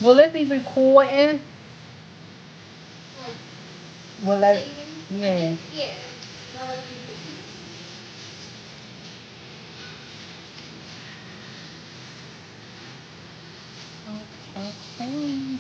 Will it be recording? Will it? Yeah. Okay.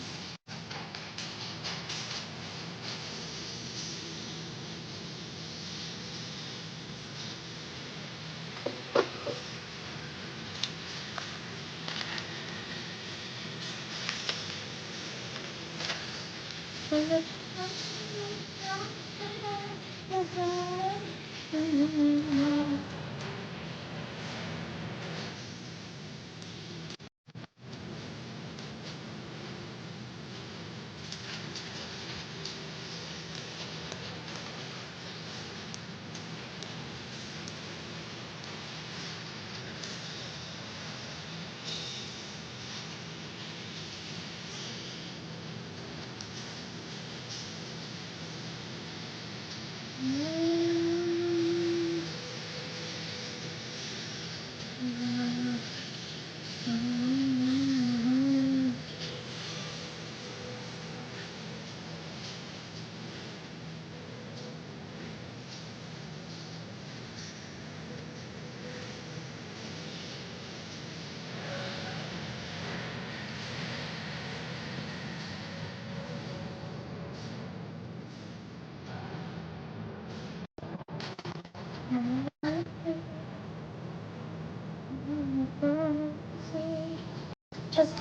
Just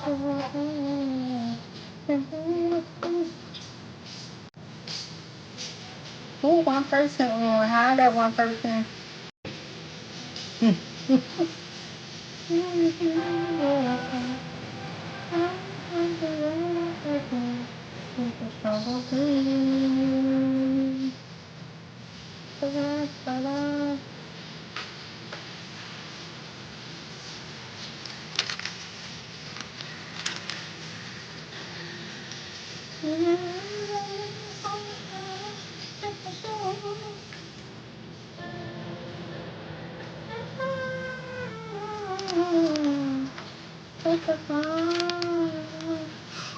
who one person on? How that one person?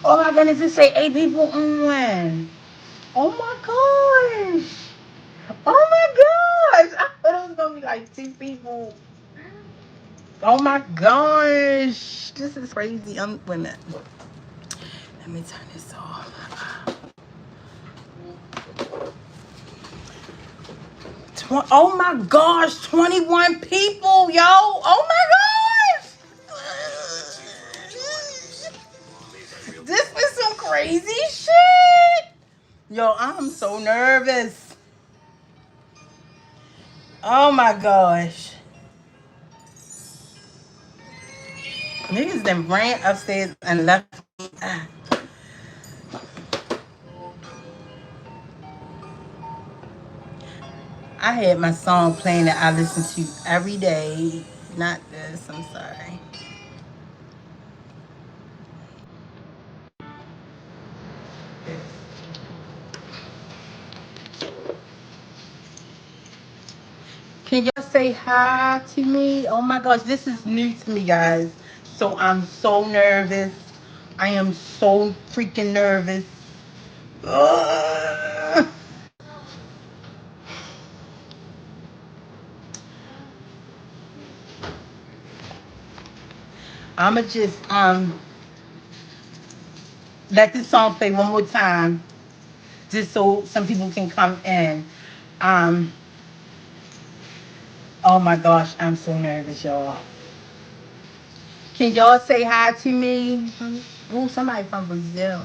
Oh my goodness, it say 8 people on. Oh my gosh. Oh my gosh. I thought it was gonna be like 2 people. Oh my gosh. This is crazy. Wait a minute. Let me turn this off. Oh my gosh, 21 people, yo. Oh my gosh. This is some crazy shit. Yo, I'm so nervous. Oh my gosh. Niggas then ran upstairs and left me. I had my song playing that I listen to every day. Not this, I'm sorry. Can y'all say hi to me? Oh my gosh, this is new to me, guys. So I'm so nervous. I am so freaking nervous. Ugh. I'ma just let this song play one more time, just so some people can come in. Um, oh my gosh, I'm so nervous, y'all. Can y'all say hi to me? Oh, somebody from Brazil.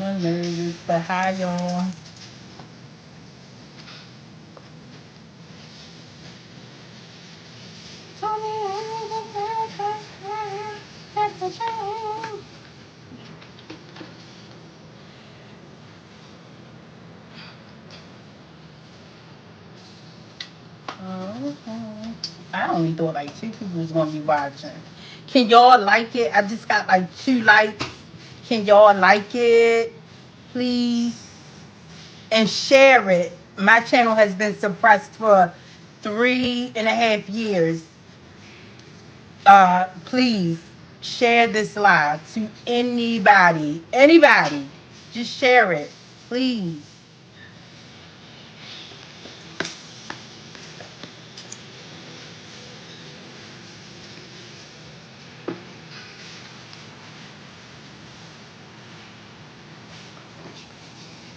I'm nervous, but hi, y'all. I only thought like 2 people was gonna be watching. Can y'all like it? I just got like 2 likes. Can y'all like it, please? And share it. My channel has been suppressed for 3.5 years. Please share this live to anybody. Anybody. Just share it. Please.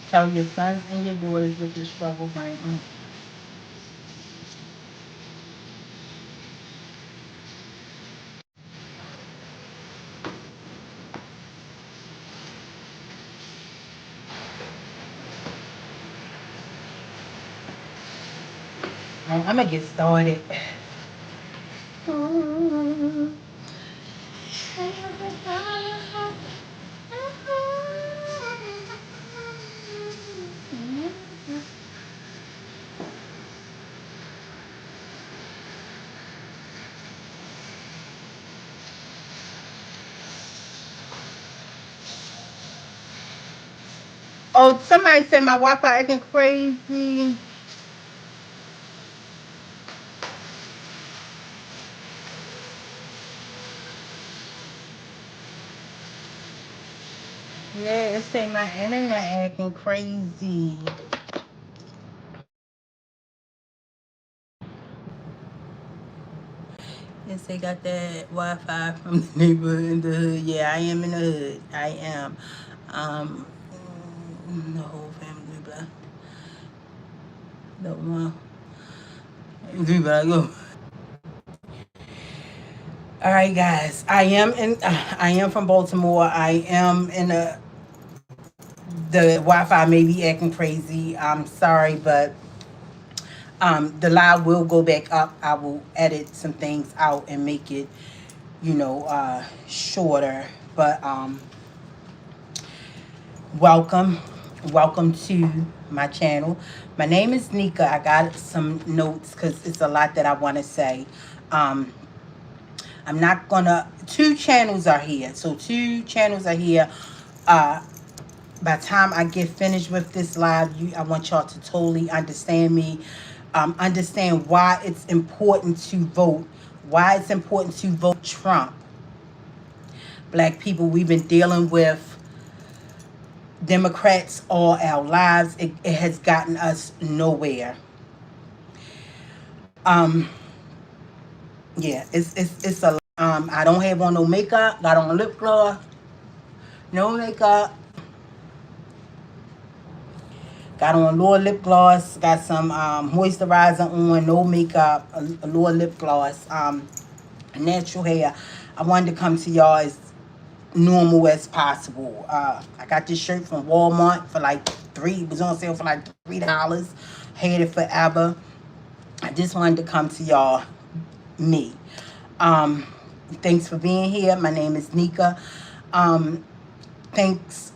Tell your sons and your daughters what the struggle right now. I'm gonna get started. Oh, somebody said my Wi-Fi acting crazy. Yeah, it say my internet acting crazy. Yes, they got that Wi-Fi from the neighborhood in the hood. Yeah, I am in the hood. I am. Um, the whole family, blah. The one. Go. All right, guys. I am from Baltimore. I am in the Wi-Fi may be acting crazy. I'm sorry, but the live will go back up. I will edit some things out and make it, shorter. But welcome, welcome to my channel. My name is Nika. I got some notes because it's a lot that I want to say. Um, I'm not gonna. 2 channels are here, so 2 channels are here. Uh, by the time I get finished with this live, I want y'all to totally understand me. Understand why it's important to vote. Why it's important to vote Trump. Black people, we've been dealing with Democrats all our lives. It has gotten us nowhere. Um, yeah, it's a. I don't have on no makeup. Got on lip gloss. No makeup. Got on lower lip gloss. Got some moisturizer on. No makeup. A lower lip gloss. Natural hair. I wanted to come to y'all as normal as possible. I got this shirt from Walmart for like it was on sale for like $3. Had it forever. I just wanted to come to y'all me. Um, Thanks for being here. My name is Nika. Thanks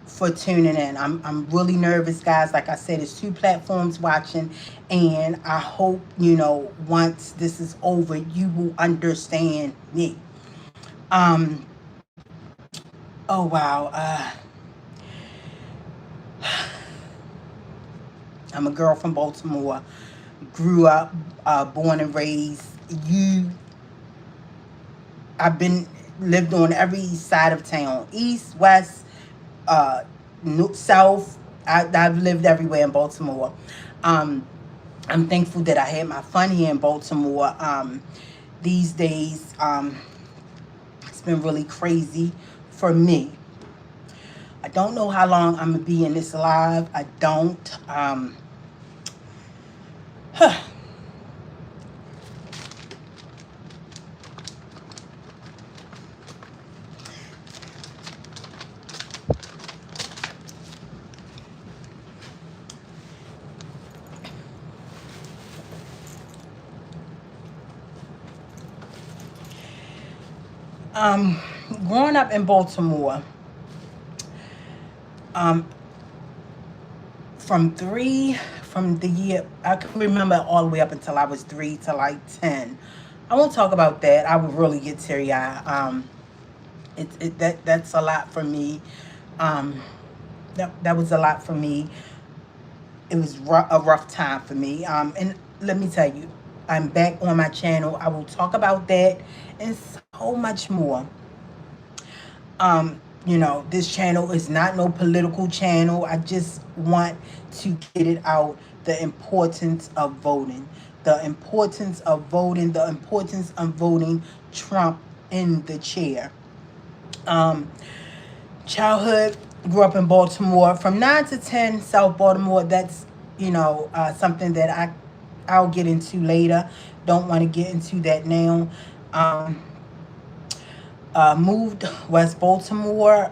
for tuning in. I'm really nervous, guys. Like I said, it's 2 platforms watching, and I hope once this is over, you will understand me. Um, oh wow. I'm a girl from Baltimore. Grew up, born and raised. I've been lived on every side of town, east, west, uh, south. I've lived everywhere in Baltimore. Um, I'm thankful that I had my fun here in Baltimore. These days, it's been really crazy for me. I don't know how long I'm gonna be in this live. I don't. Growing up in Baltimore, um, from 3, from the year, I can remember all the way up until I was 3 to like 10. I won't talk about that. I would really get teary-eyed. That's a lot for me. Um, that was a lot for me. It was a rough time for me. And let me tell you, I'm back on my channel. I will talk about that and so much more. This channel is not no political channel. I just want to get it out. The importance of voting. The importance of voting. The importance of voting Trump in the chair. Childhood, grew up in Baltimore. From 9 to 10, South Baltimore. That's, something that I'll get into later. Don't want to get into that now. Moved West Baltimore.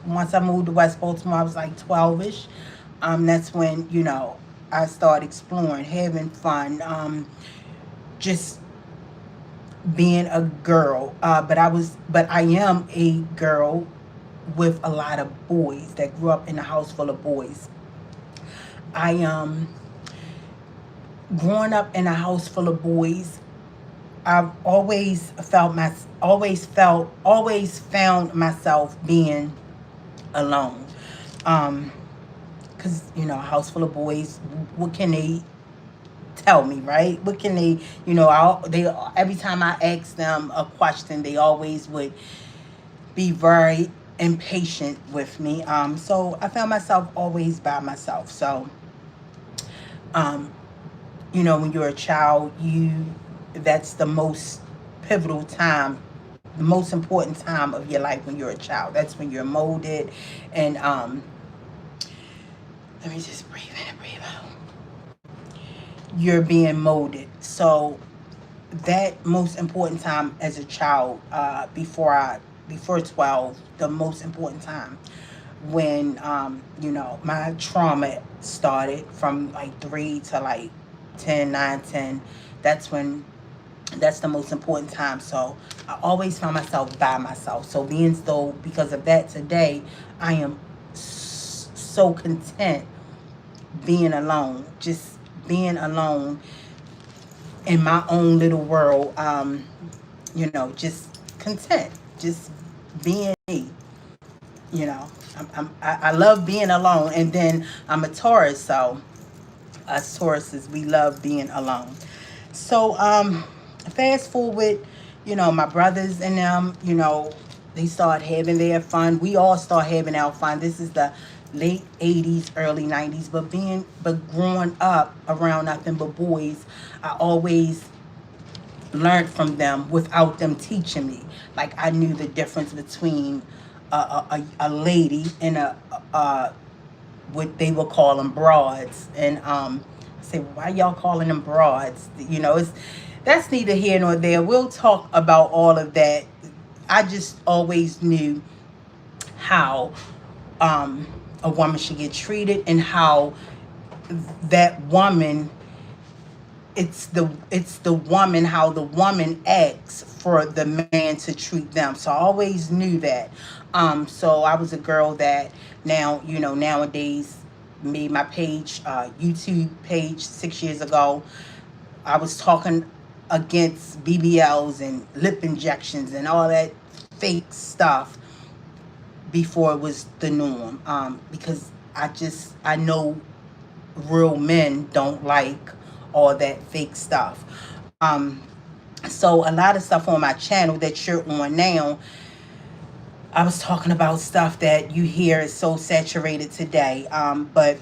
Once I moved to West Baltimore, I was like 12-ish. That's when, I started exploring, having fun, just being a girl. But I am a girl with a lot of boys that grew up in a house full of boys. Growing up in a house full of boys, I've always found myself being alone. Cause a house full of boys, what can they tell me, right? What can they, every time I ask them a question, they always would be very impatient with me. So I found myself always by myself. So, when you're a child, that's the most pivotal time, the most important time of your life when you're a child. That's when you're molded. And let me just breathe in and breathe out. You're being molded. So that most important time as a child, before 12, the most important time when my trauma started from like 3 to like 10, 9, 10. That's the most important time. So I always found myself by myself. So because of that, today I am so content being alone, just being alone in my own little world. Just content, just being me. I love being alone. And then I'm a Taurus, so us Tauruses, we love being alone. So fast forward, my brothers and them, they start having their fun. We all start having our fun. This is the late 80s, early 90s. But growing up around nothing but boys, I always learned from them without them teaching me. Like, I knew the difference between a lady and what they would call them broads. And I say, why y'all calling them broads? That's neither here nor there. We'll talk about all of that. I just always knew how a woman should get treated, and how that woman, it's the woman, how the woman acts for the man to treat them. So I always knew that. So I was a girl that nowadays made my page, YouTube page 6 years ago. I was talking against BBLs and lip injections and all that fake stuff before it was the norm. Because I know real men don't like all that fake stuff. So a lot of stuff on my channel that you're on now, I was talking about stuff that you hear is so saturated today. But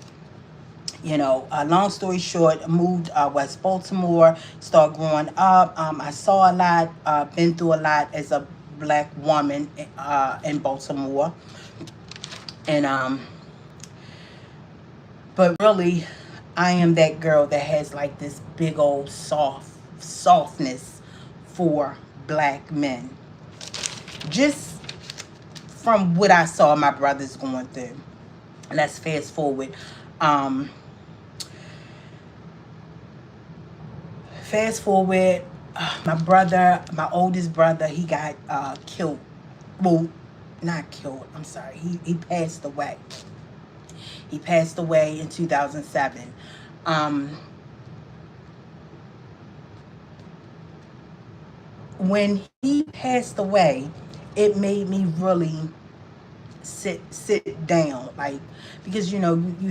long story short, I moved West Baltimore, started growing up. I saw a lot, been through a lot as a black woman in Baltimore. And but really, I am that girl that has like this big old softness for black men. Just from what I saw my brothers going through. Let's fast forward. My oldest brother, he got killed. Well, not killed, I'm sorry. He passed away. He passed away in 2007. Um, when he passed away, it made me really sit down, like, because you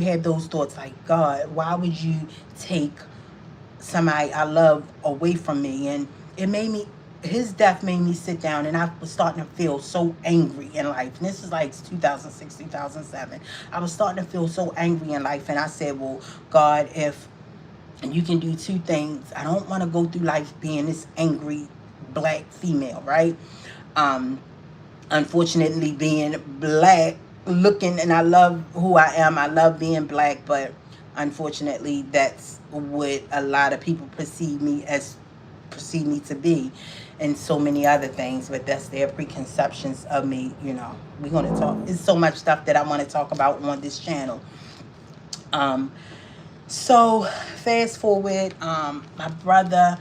had those thoughts like, God, why would you take somebody I love away from me? And it made me, his death made me sit down, and I was starting to feel so angry in life. And this is like 2006, 2007. I was starting to feel so angry in life, and I said, well, God, if you can do two things, I don't want to go through life being this angry black female, right? um Unfortunately, being black looking, and I love who I am, I love being black, but unfortunately that's what a lot of people perceive me to be, and so many other things, but that's their preconceptions of me. We're going to talk, there's so much stuff that I want to talk about on this channel. So fast forward, my brother,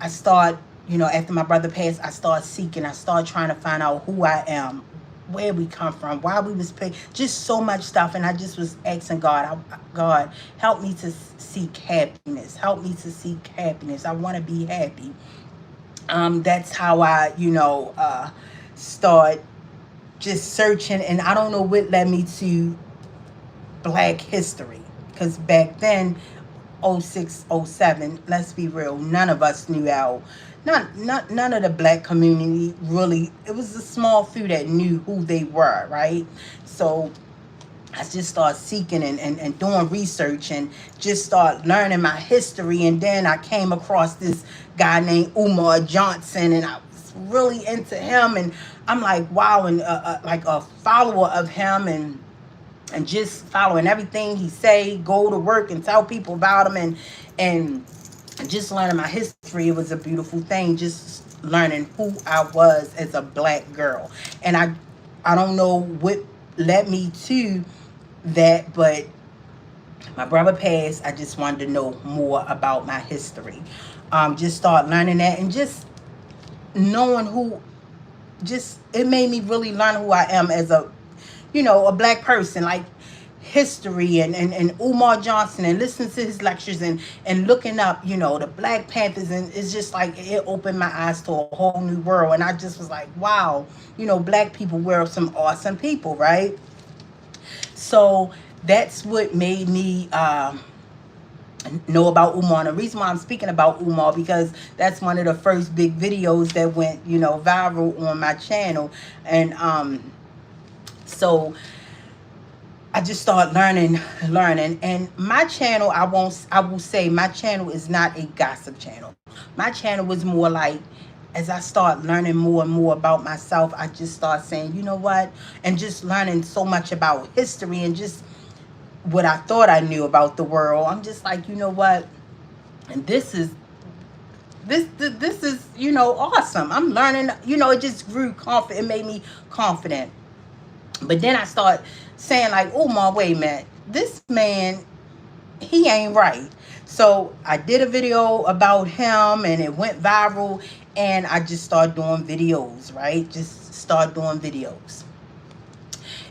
I start, after my brother passed, I start seeking. I start trying to find out who I am, where we come from, why we was paid, just so much stuff. And I just was asking God, God, help me to seek happiness. Help me to seek happiness. I want to be happy. That's how I, start just searching. And I don't know what led me to Black history, because back then, 06, 07, let's be real, none of us knew how, none of the black community really, it was a small few that knew who they were, right? So I just started seeking and doing research, and just start learning my history. And then I came across this guy named Umar Johnson, and I was really into him, and I'm like, wow, and like a follower of him, and just following everything he say, go to work and tell people about him, and just learning my history. It was a beautiful thing, just learning who I was as a black girl. And I don't know what led me to that, but my brother passed. I just wanted to know more about my history. Just start learning that, and just knowing who, just, it made me really learn who I am as a black person, like history, and Umar Johnson, and listening to his lectures, and looking up, the Black Panthers. And it's just like, it opened my eyes to a whole new world. And I just was like, wow, black people were some awesome people, right? So that's what made me know about Umar. And the reason why I'm speaking about Umar, because that's one of the first big videos that went viral on my channel. And so I just started learning. And my channel, I will say, my channel is not a gossip channel. My channel was more like, as I start learning more and more about myself, I just start saying, you know what, and just learning so much about history, and just what I thought I knew about the world. I'm just like, you know what, and this is awesome. I'm learning. It just grew confident. It made me confident. But then I start saying like, oh my, wait a minute, this man, he ain't right. So I did a video about him, and it went viral, and I just started doing videos, right? Just start doing videos.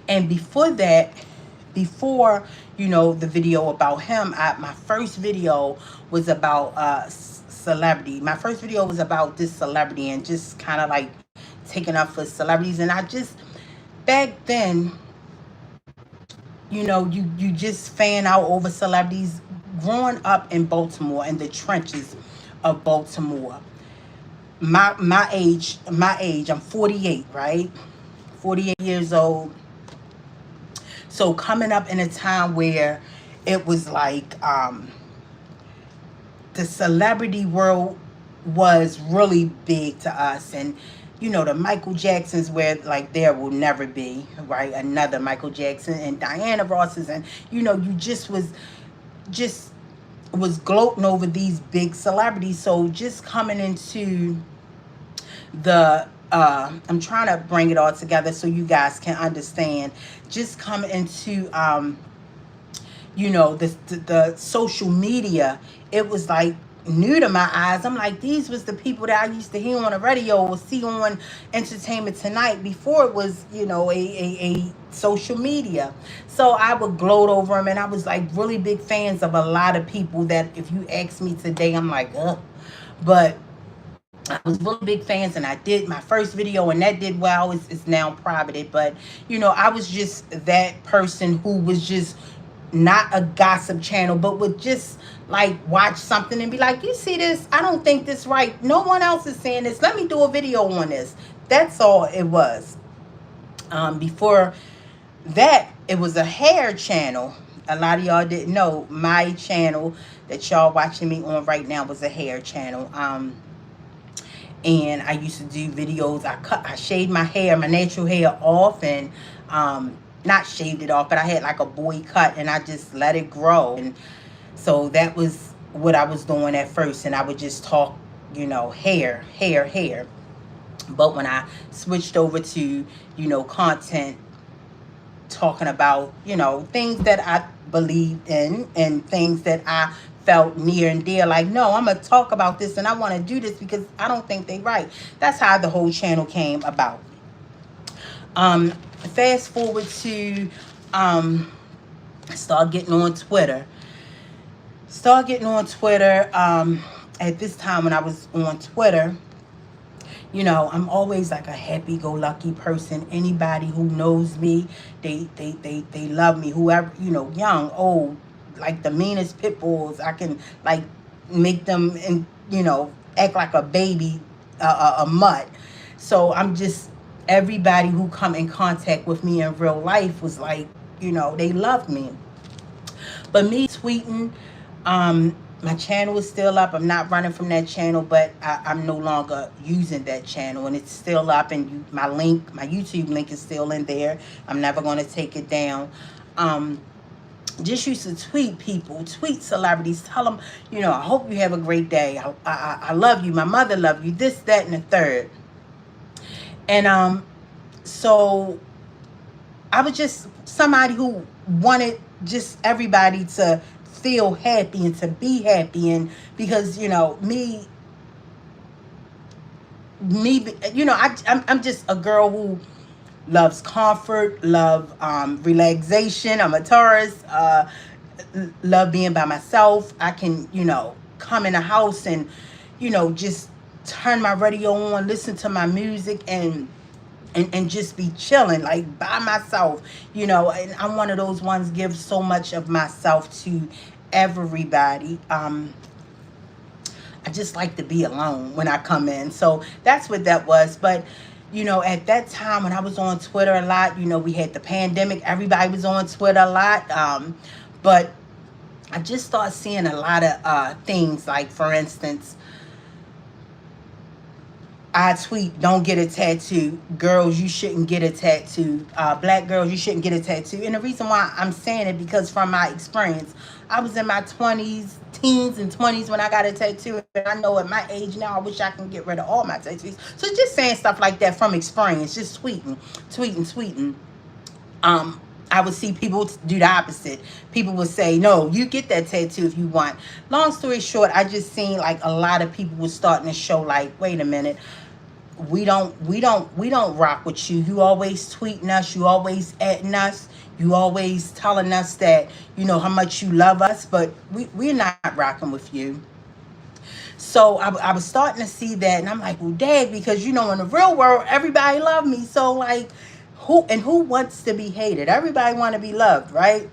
And before that, before the video about him, my first video was about celebrity. My first video was about this celebrity, and just kind of like taking up for celebrities. And I just, back then, you just fan out over celebrities. Growing up in Baltimore, in the trenches of Baltimore, my age, I'm 48, right? 48 years old. So coming up in a time where it was like, the celebrity world was really big to us. And the Michael Jacksons, where like there will never be, right, another Michael Jackson, and Diana Ross's, and you just was gloating over these big celebrities. So just coming into the I'm trying to bring it all together so you guys can understand. Just coming into the social media, it was like new to my eyes. I'm like, these was the people that I used to hear on the radio or see on Entertainment Tonight before it was, a social media. So I would gloat over them, and I was like really big fans of a lot of people that if you ask me today, I'm like, ugh. But I was really big fans, and I did my first video, and that did well. It's now privated, but I was just that person who was just not a gossip channel, but would just like watch something and be like, you see this? I don't think this right. No one else is saying this. Let me do a video on this. That's all it was. Before that, it was a hair channel. A lot of y'all didn't know my channel that y'all watching me on right now was a hair channel. And I used to do videos. I shaved my hair, my natural hair off, and not shaved it off, but I had like a boy cut, and I just let it grow. And so that was what I was doing at first, and I would just talk, hair. But when I switched over to, content, talking about, things that I believed in and things that I felt near and dear, like, no, I'm gonna talk about this and I want to do this because I don't think they right. That's how the whole channel came about. Fast forward to start getting on Twitter. At this time when I was on Twitter, I'm always like a happy-go-lucky person. Anybody who knows me, they love me. Whoever, young, old, like the meanest pit bulls, I can like make them and act like a baby, a mutt. So I'm just, everybody who come in contact with me in real life was like, they loved me. But me tweeting, my channel is still up. I'm not running from that channel, but I'm no longer using that channel, and it's still up. And my YouTube link is still in there. I'm never going to take it down. Just used to tweet people, tweet celebrities, tell them, I hope you have a great day. I love you. My mother loved you. This, that, and the third. And so I was just somebody who wanted just everybody to feel happy and to be happy, and because I'm just a girl who loves comfort, love relaxation. I'm a Taurus. Love being by myself. I can come in a house and just turn my radio on, listen to my music, and just be chilling like by myself, and I'm one of those ones give so much of myself to everybody. I just like to be alone when I come in. So that's what that was. But at that time when I was on Twitter a lot, we had the pandemic, everybody was on Twitter a lot. But I just started seeing a lot of things, like for instance, I tweet, don't get a tattoo. Girls, you shouldn't get a tattoo. Black girls, you shouldn't get a tattoo. And the reason why I'm saying it, because from my experience, I was in my teens and 20s when I got a tattoo. And I know at my age now, I wish I can get rid of all my tattoos. So just saying stuff like that from experience, just tweeting. I would see people do the opposite. People would say, no, you get that tattoo if you want. Long story short, I just seen like a lot of people were starting to show like, wait a minute, we don't rock with you. You always tweeting us, you always adding us, you always telling us that how much you love us, but we're not rocking with you. So I was starting to see that, and I'm like, well, dang, because in the real world, everybody love me. So like, who wants to be hated? Everybody want to be loved, right?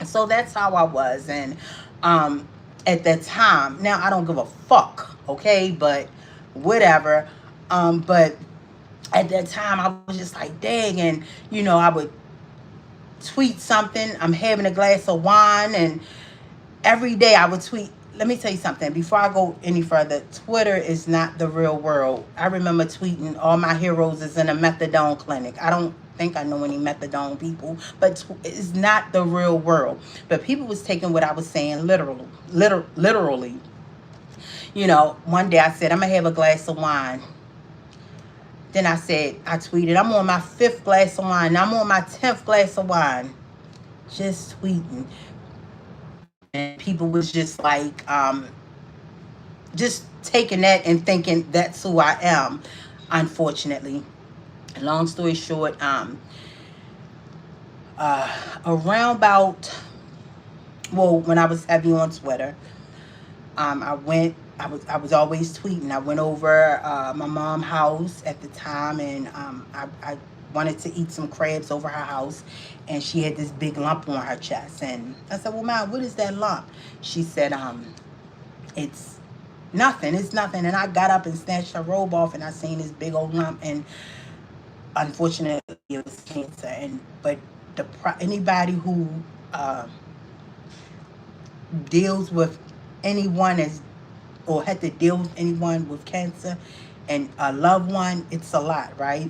So that's how I was. And at that time, now I don't give a fuck, okay, but whatever. But at that time, I was just like, dang, and I would tweet something. I'm having a glass of wine, and every day I would tweet. Let me tell you something. Before I go any further, Twitter is not the real world. I remember tweeting, all my heroes is in a methadone clinic. I don't think I know any methadone people, but it's not the real world. But people was taking what I was saying literally. One day I said, I'm going to have a glass of wine. Then I tweeted, I'm on my 5th glass of wine. I'm on my 10th glass of wine. Just tweeting. And people was just like, just taking that and thinking that's who I am, unfortunately. Long story short, around about, well, when I was heavy on Twitter, I was always tweeting. I went over my mom's house at the time, and I wanted to eat some crabs over her house, and she had this big lump on her chest. And I said, "Well, Mom, what is that lump?" She said, "It's nothing. It's nothing." And I got up and snatched her robe off, and I seen this big old lump, and unfortunately, it was cancer. And but anybody who uh, deals with anyone as or had to deal with anyone with cancer and a loved one, it's a lot, right?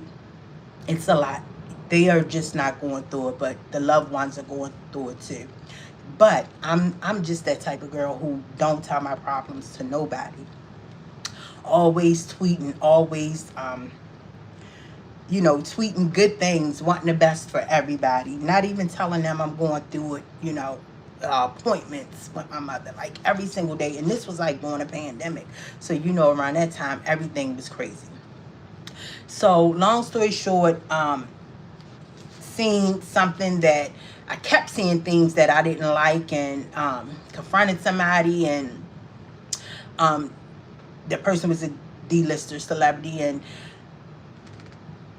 It's a lot. They are just not going through it, but the loved ones are going through it too. But I'm just that type of girl who don't tell my problems to nobody. Always tweeting, always tweeting good things, wanting the best for everybody. Not even telling them I'm going through it, appointments with my mother, like every single day. And this was like during a pandemic. So, around that time, everything was crazy. So, long story short, seeing something that I kept seeing things that I didn't like, and confronted somebody, and the person was a D-lister celebrity, and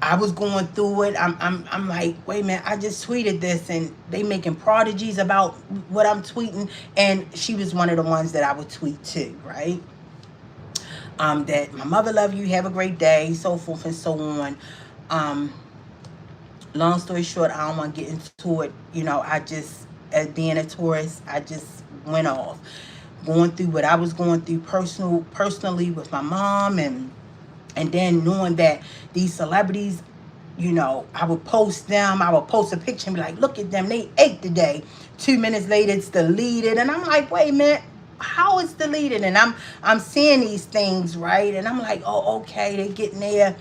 I was going through it. I'm like, wait a minute, I just tweeted this and they making prodigies about what I'm tweeting. And she was one of the ones that I would tweet to, right? That my mother love you, have a great day, so forth and so on. Long story short, I don't want to get into it. I just, as being a tourist, I just went off. Going through what I was going through personally with my mom, and then knowing that these celebrities, I would post them. I would post a picture and be like, look at them. They ate today. 2 minutes later, it's deleted. And I'm like, wait a minute. How is deleted? And I'm seeing these things, right? And I'm like, oh, okay. They're getting their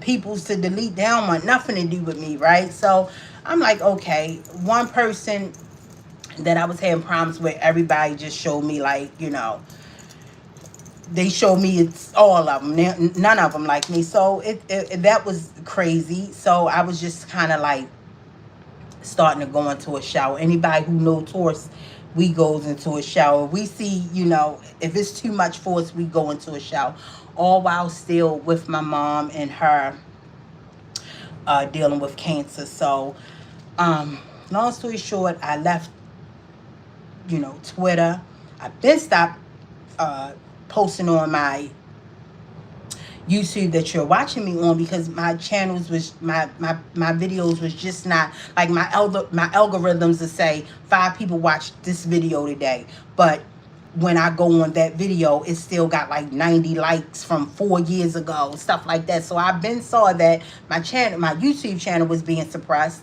peoples to delete. They don't want nothing to do with me, right? So I'm like, okay. One person that I was having problems with, everybody just showed me like, they showed me it's all of them. None of them like me. So that was crazy. So I was just kind of like starting to go into a shower. Anybody who knows tourists, we goes into a shower. We see, if it's too much for us, we go into a shower. All while still with my mom and her dealing with cancer. So long story short, I left, Twitter. I've been stopped posting on my YouTube that you're watching me on, because my channels was my videos was just not like my algorithms to say 5 people watched this video today, but when I go on that video, it still got like 90 likes from 4 years ago, stuff like that. So I've been saw that my YouTube channel was being suppressed.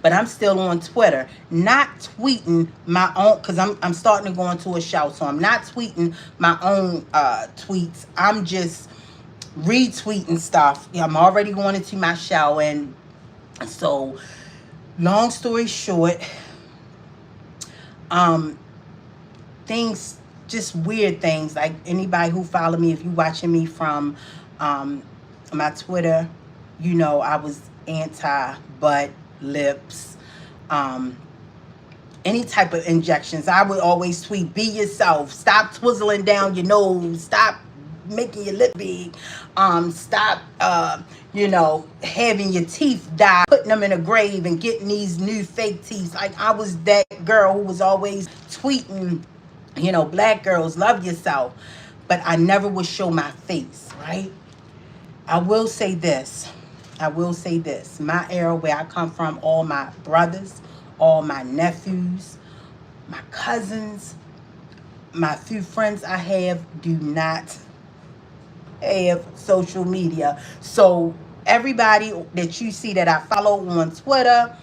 But I'm still on Twitter, not tweeting my own, because I'm starting to go into a shout. So I'm not tweeting my own tweets. I'm just retweeting stuff. I'm already going into my show. And so, long story short, things, just weird things. Like anybody who follow me, if you watching me from my Twitter, I was anti-butt, lips, any type of injections. I would always tweet, be yourself, stop twizzling down your nose, stop making your lip big, stop having your teeth dyed, putting them in a grave and getting these new fake teeth. Like I was that girl who was always tweeting, black girls, love yourself. But I never would show my face, right? I will say this. My era where I come from, all my brothers, all my nephews, my cousins, my few friends I have do not have social media. So everybody that you see that I follow on Twitter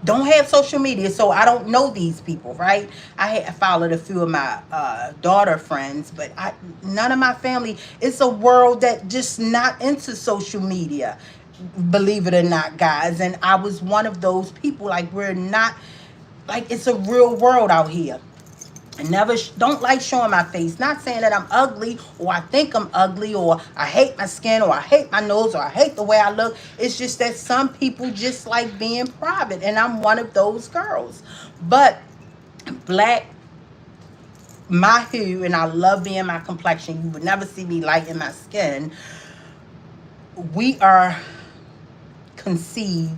don't have social media, so I don't know these people, right? I followed a few of my daughter friends, but none of my family. It's a world that just not into social media, believe it or not, guys. And I was one of those people. Like, we're not, like, it's a real world out here. I never don't like showing my face. Not saying that I'm ugly or I think I'm ugly or I hate my skin or I hate my nose or I hate the way I look. It's just that some people just like being private, and I'm one of those girls. But black, my hue, and I love being my complexion. You would never see me light in my skin. We are conceived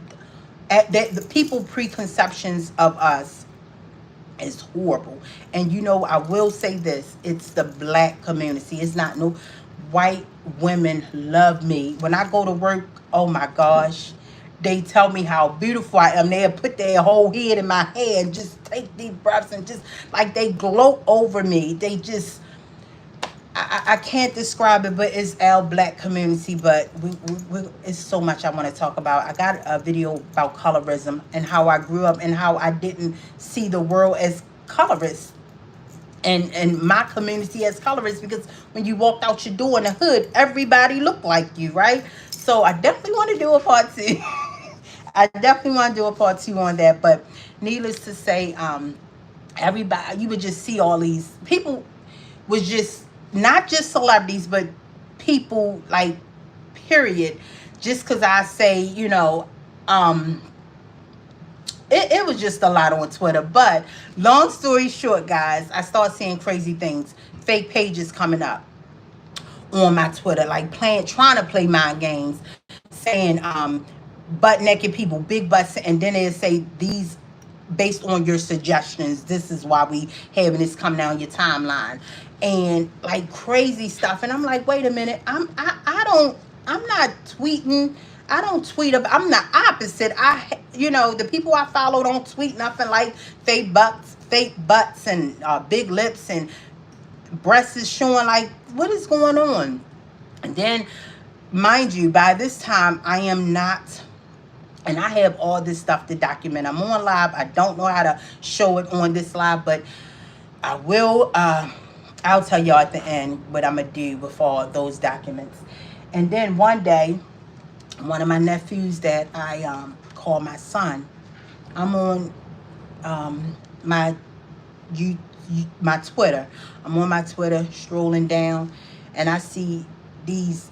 at that the people preconceptions of us is horrible. And I will say this, it's the black community. It's not no white women love me. When I go to work, oh my gosh, they tell me how beautiful I am. They'll put their whole head in my head and just take deep breaths and just like they gloat over me. They just I can't describe it, but it's our black community. But it's so much I want to talk about. I got a video about colorism and how I grew up and how I didn't see the world as colorist and my community as colorist, because when you walked out your door in the hood, everybody looked like you, right? So I definitely want to do a part two. I definitely want to do a part two on that. But needless to say, everybody, you would just see all these people was just not just celebrities, but people like period. Just because I say, um, it was just a lot on Twitter. But long story short, guys, I start seeing crazy things, fake pages coming up on my Twitter, like trying to play mind games, saying butt naked people, big butts, and then they say these based on your suggestions. This is why we having this come down your timeline, and like crazy stuff. And I'm like, wait a minute, I'm not tweeting. I don't tweet about. I'm the opposite. The people I follow don't tweet nothing like fake butts, and big lips and breasts is showing. Like, what is going on? And then, mind you, by this time, I am not, and I have all this stuff to document. I'm on live. I don't know how to show it on this live, but I will. I'll tell y'all at the end what I'm going to do with all those documents. And then one day, one of my nephews that I call my son, I'm on my my Twitter. I'm on my Twitter strolling down, and I see these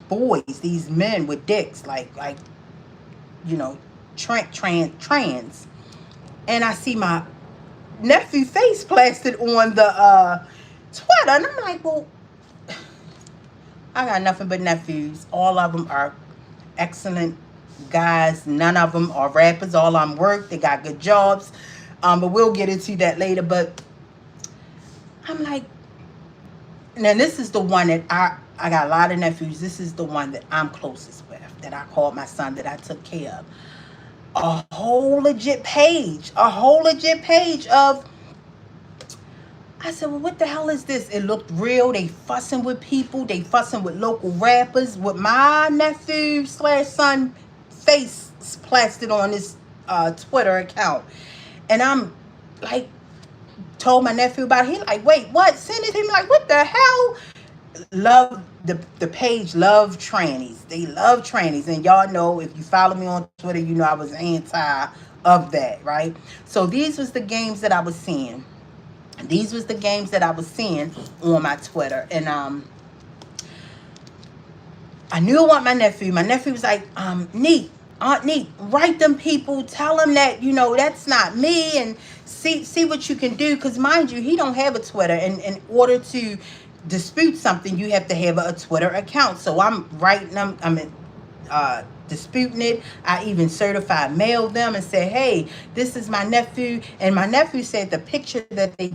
boys, these men with dicks, like trans, and I see my nephew face plastered on the Twitter, and I'm like, well, I got nothing but nephews. All of them are excellent guys. None of them are rappers. All of them work. They got good jobs. But we'll get into that later. But I'm like, now this is the one that I got a lot of nephews. This is the one that I'm closest with, that I called my son, that I took care of. A whole legit page of, I said, well, what the hell is this? It looked real. They fussing with people. They fussing with local rappers. With my nephew / son face plastered on this Twitter account. And I'm like, told my nephew about it. He like, wait, what? Send it to him. Like, what the hell? Love the page. Love trannies. They love trannies. And y'all know, if you follow me on Twitter, you know I was anti of that, right? So these was the games that I was seeing. These was the games that I was seeing on my Twitter. And I knew I want my nephew. My nephew was like, Aunt Neat, write them people, tell them that, that's not me, and see what you can do. Because mind you, he don't have a Twitter. And in order to dispute something, you have to have a Twitter account. So I'm writing them, disputing it. I even certified mailed them and said, hey, this is my nephew. And my nephew said the picture that they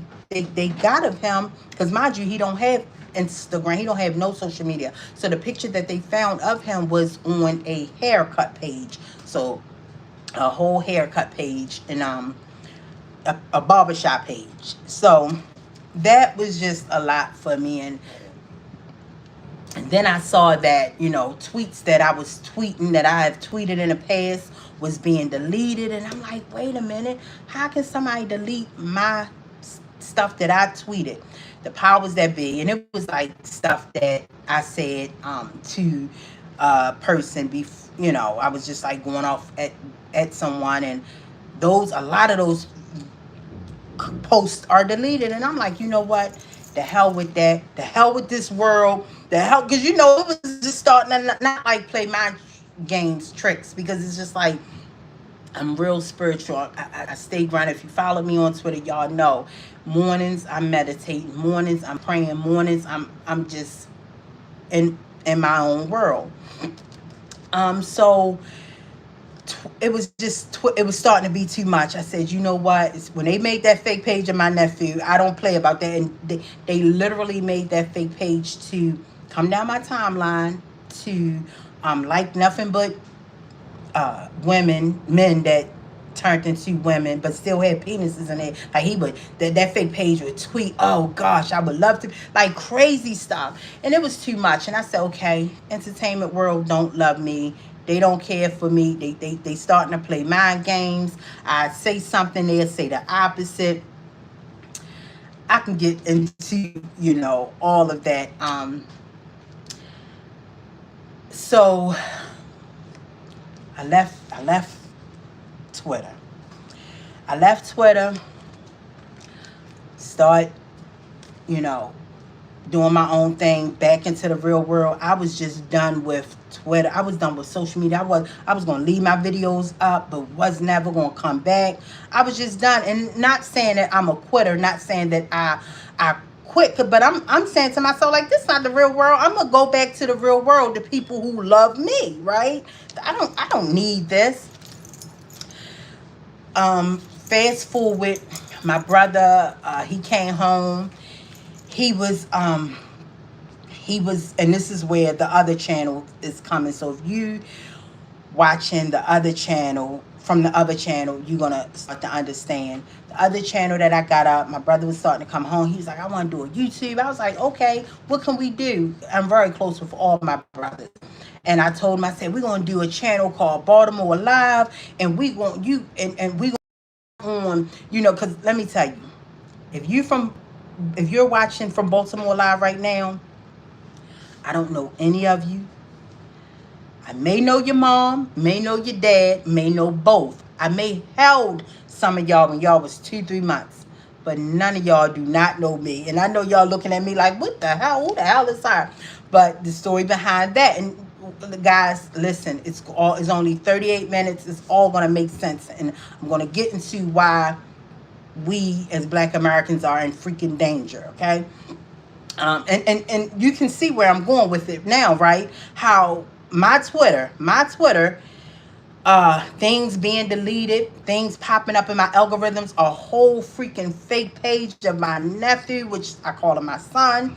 got of him, because mind you, he don't have Instagram, he don't have no social media. So the picture that they found of him was on a haircut page. So a whole haircut page and a barbershop page. So that was just a lot for me. And then I saw that, tweets that I was tweeting, that I have tweeted in the past, was being deleted. And I'm like, wait a minute, how can somebody delete my stuff that I tweeted? The powers that be. And it was like stuff that I said to a person I was just like going off at someone, and a lot of those posts are deleted. And I'm like, you know what? The hell with that. The hell with this world. The hell, because you know, it was just starting to not like play my games tricks, because it's just like, I'm real spiritual. I stay grounded. If you follow me on Twitter, y'all know. Mornings I'm meditating. Mornings I'm praying. Mornings I'm just in my own world. So it was just it was starting to be too much. I said, you know what? When they made that fake page of my nephew, I don't play about that. And they literally made that fake page to come down my timeline to like nothing but men that turned into women, but still had penises in it. Like he would, that fake page would tweet, "Oh gosh, I would love to," like crazy stuff, and it was too much. And I said, okay, entertainment world don't love me. They don't care for me. They starting to play mind games. I say something, they'll say the opposite. I can get into, all of that. So I left Twitter. I left Twitter, start, you know, doing my own thing, back into the real world. I was just done with Twitter. I was done with social media. I was gonna leave my videos up, but was never gonna come back. I was just done. And not saying that I'm a quitter, not saying that I quit, but I'm saying to myself, like, this is not the real world. I'm gonna go back to the real world, the people who love me, right? I don't need this. Fast forward, my brother, he came home. He was and this is where the other channel is coming. So if you watching the other channel, from the other channel, you're gonna start to understand the other channel that I got up. My brother was starting to come home. He was like, I want to do a YouTube. I was like, okay, what can we do? I'm very close with all my brothers, and I told him, I said, we're gonna do a channel called Baltimore Live, and we want you, and we on, because let me tell you, if you from if you're watching from Baltimore Live right now, I don't know any of you. I may know your mom, may know your dad, may know both. I may held some of y'all when y'all was 2, 3 months, but none of y'all do not know me. And I know y'all looking at me like, what the hell? Who the hell is her? But the story behind that, and guys, listen, it's only 38 minutes. It's all gonna make sense, and I'm gonna get into why we as Black Americans are in freaking danger. Okay. And you can see where I'm going with it now, right? How my Twitter, things being deleted, things popping up in my algorithms, a whole freaking fake page of my nephew, which I call him my son.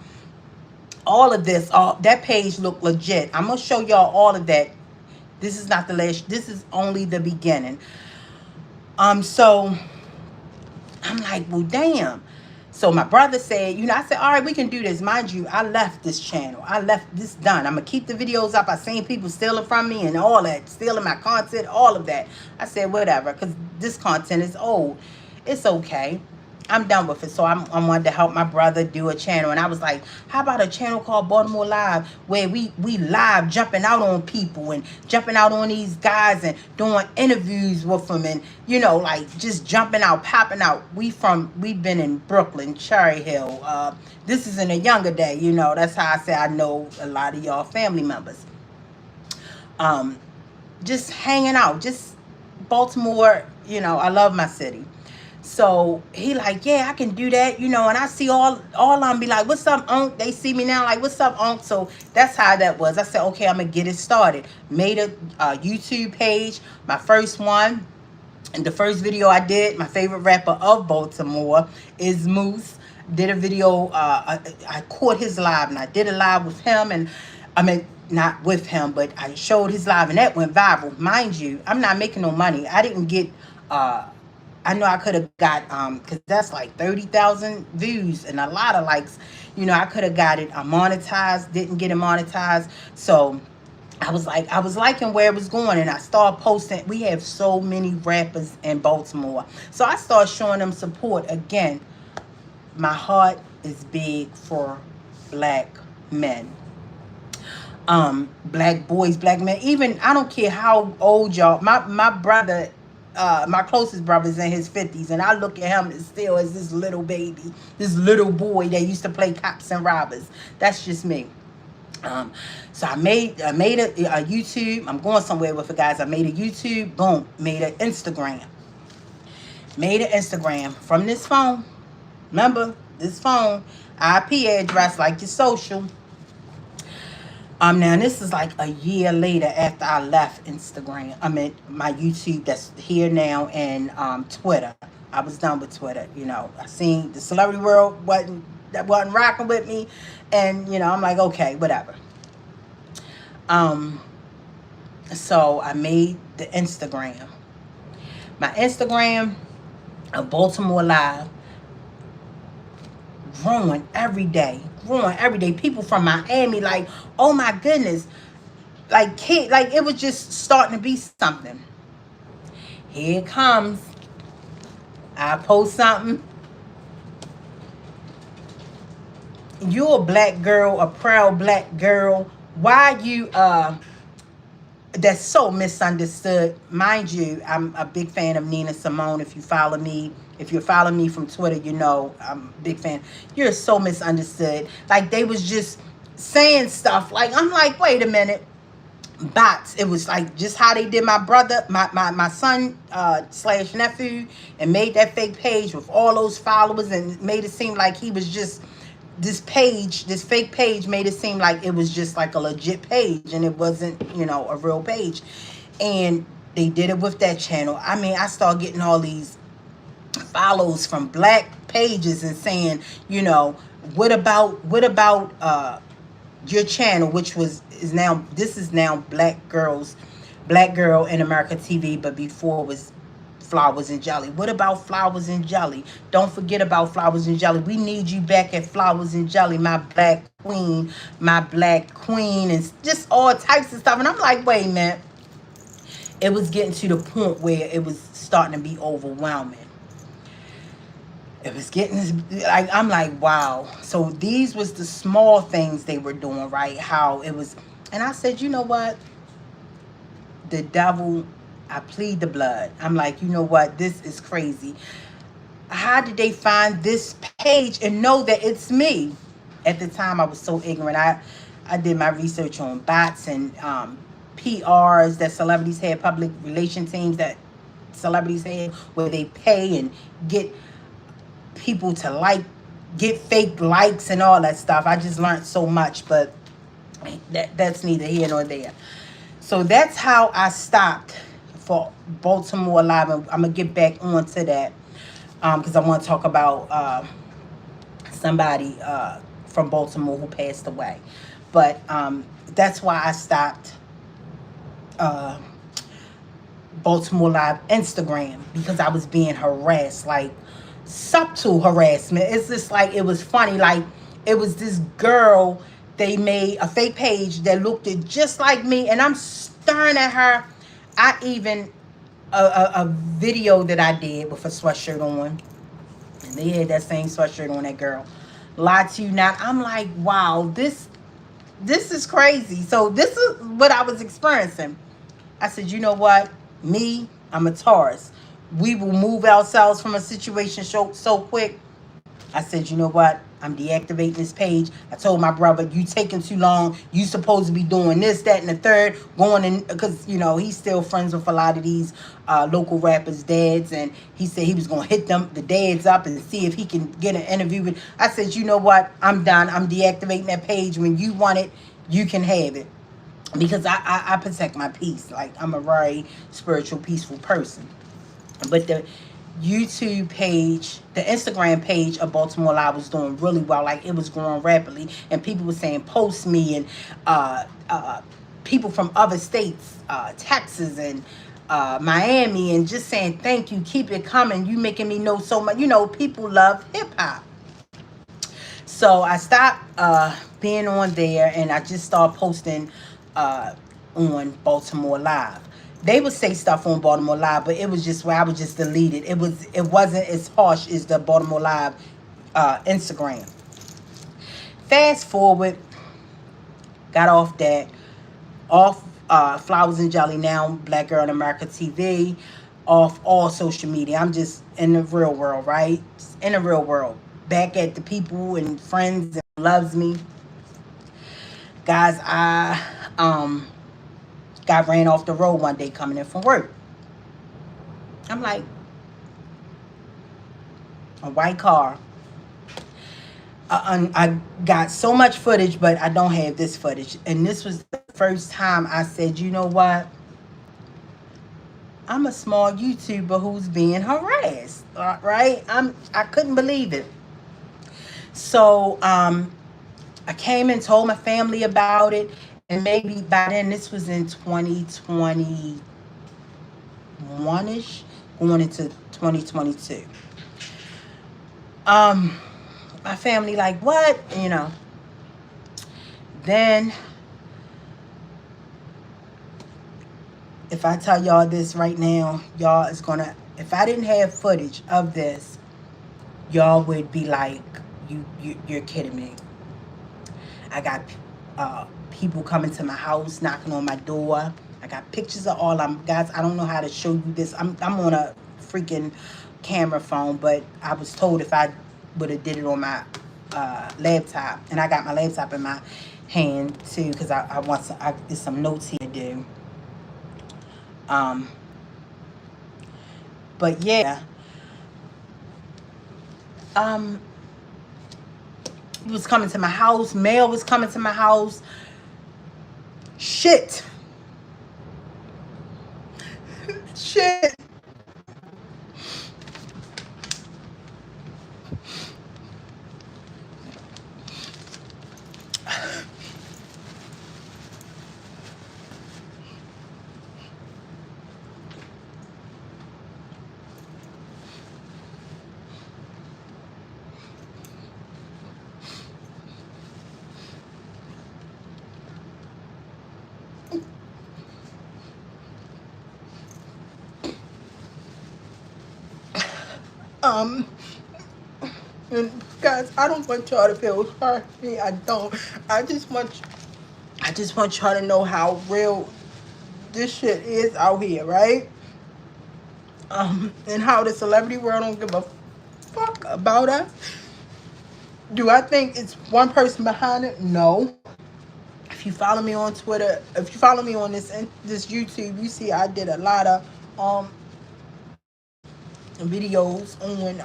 All of this, that page looked legit. I'm gonna show y'all all of that. This is not the last. This is only the beginning. So I'm like, well, damn. So my brother said, I said, all right, we can do this. Mind you, I left this channel. I left this done. I'm going to keep the videos up. I seen people stealing from me and all that, stealing my content, all of that. I said, whatever, because this content is old. It's okay. I'm done with it. So I wanted to help my brother do a channel. And I was like, how about a channel called Baltimore Live, where we live jumping out on people and jumping out on these guys and doing interviews with them, and, like just jumping out, popping out. We've been in Brooklyn, Cherry Hill. This is in a younger day, that's how I say I know a lot of y'all family members. Just hanging out, just Baltimore, I love my city. So he like, yeah, I can do that, and I see all of them be like, what's up, Unc? They see me now like, what's up, Unc? So that's how that was. I said, okay, I'm gonna get it started. Made a YouTube page, my first one. And the first video I did, my favorite rapper of Baltimore is Moose. Did a video, I caught his live, and I did a live with him, and I mean, not with him, but I showed his live, and that went viral. Mind you, I'm not making no money. I didn't get, I know I could have got, because that's like 30,000 views and a lot of likes. I could have got it monetized, didn't get it monetized. So I was liking where it was going, and I started posting. We have so many rappers in Baltimore. So I started showing them support. Again, my heart is big for Black men. Black boys, Black men. Even, I don't care how old y'all. My brother my closest brother's in his 50s, and I look at him still as this little baby, this little boy that used to play cops and robbers. That's just me. Um, so I made a YouTube. I'm going somewhere with it, guys. I made a YouTube. Boom. Made an Instagram. Made an Instagram from this phone. Remember this phone, IP address like your social. Now this is like a year later after I left Instagram. I mean my YouTube that's here now, and Twitter. I was done with Twitter. I seen the celebrity world wasn't rocking with me, and I'm like, okay, whatever. Um, so I made the Instagram. My Instagram of Baltimore Live, growing every day. People from Miami, like, oh my goodness, like kid, like it was just starting to be something. Here it comes. I post something. You're a black girl, a proud black girl. Why you that's so misunderstood. Mind you, I'm a big fan of Nina Simone. If you're following me from Twitter, I'm a big fan. You're so misunderstood. Like they was just saying stuff. Like I'm like, wait a minute. Bots. It was like just how they did my brother, my son slash nephew, and made that fake page with all those followers and made it seem like he was just this fake page made it seem like it was just like a legit page, and it wasn't, a real page. And they did it with that channel. I mean, I started getting all these follows from black pages and saying, what about your channel, which this is now Black Girl in America TV, but before it was Flowers and Jelly. What about Flowers and Jelly? Don't forget about Flowers and Jelly. We need you back at Flowers and Jelly, my black queen, and just all types of stuff. And I'm like, wait a minute. It was getting to the point where it was starting to be overwhelming. It was getting like, I'm like, wow. So these was the small things they were doing, right? How it was. And I said, you know what? The devil, I plead the blood. I'm like, you know what? This is crazy. How did they find this page and know that it's me? At the time, I was so ignorant. I did my research on bots and PRs that celebrities had, public relation teams that celebrities had, where they pay and get people to get fake likes and all that stuff. I just learned so much, but that's neither here nor there. So that's how I stopped for Baltimore Live. I'm gonna get back onto that because I want to talk about somebody from Baltimore who passed away. But that's why I stopped Baltimore Live Instagram, because I was being harassed, like subtle harassment. It's just like, it was funny. Like it was this girl, they made a fake page that looked just like me, and I'm staring at her. I even a video that I did with a sweatshirt on, and they had that same sweatshirt on that girl. Lie to you not. I'm like, wow, this is crazy. So this is what I was experiencing. I said, you know what? I'm a Taurus. We will move ourselves from a situation so quick. I said, you know what? I'm deactivating this page. I told my brother, you taking too long. You supposed to be doing this, that, and the third. Going in, because, he's still friends with a lot of these local rappers' dads. And he said he was going to hit the dads up and see if he can get an interview with. I said, you know what? I'm done. I'm deactivating that page. When you want it, you can have it. Because I protect my peace. Like, I'm a very spiritual, peaceful person. But the YouTube page, the Instagram page of Baltimore Live was doing really well. Like, it was growing rapidly, and people were saying post me, and people from other states, Texas and Miami, and just saying thank you, keep it coming, you making me know so much. People love hip-hop. So I stopped being on there, and I just started posting on Baltimore Live. They would say stuff on Baltimore Live, but it was just where I would just delete it. It wasn't as harsh as the Baltimore Live Instagram. Fast forward, got off that, Flowers and Jelly, now Black Girl in America TV. off all social media. I'm just in the real world, right? Just in the real world. Back at the people and friends that loves me. Guys, I got ran off the road one day coming in from work. I'm like, a white car. I got so much footage, but I don't have this footage. And this was the first time I said, you know what? I'm a small YouTuber who's being harassed, right? I couldn't believe it. So I came and told my family about it, and maybe by then, this was in 2021ish, going into 2022. Um, my family like, what? Then if I tell y'all this right now, y'all is gonna. If I didn't have footage of this, y'all would be like, you're kidding me. I got people coming to my house, knocking on my door. I got pictures of all them guys. I don't know how to show you this. I'm on a freaking camera phone, but I was told if I would have did it on my laptop, and I got my laptop in my hand too, because I want some. There's some notes here to do. Um, but yeah, um, it was coming to my house. Mail was coming to my house. Shit. Shit. Um, and guys, I don't want y'all to feel sorry for me. I don't. I just want, I just want y'all to know how real this shit is out here, right? And how the celebrity world don't give a fuck about us. Do I think it's one person behind it? No. If you follow me on Twitter, if you follow me on this YouTube, you see I did a lot of videos on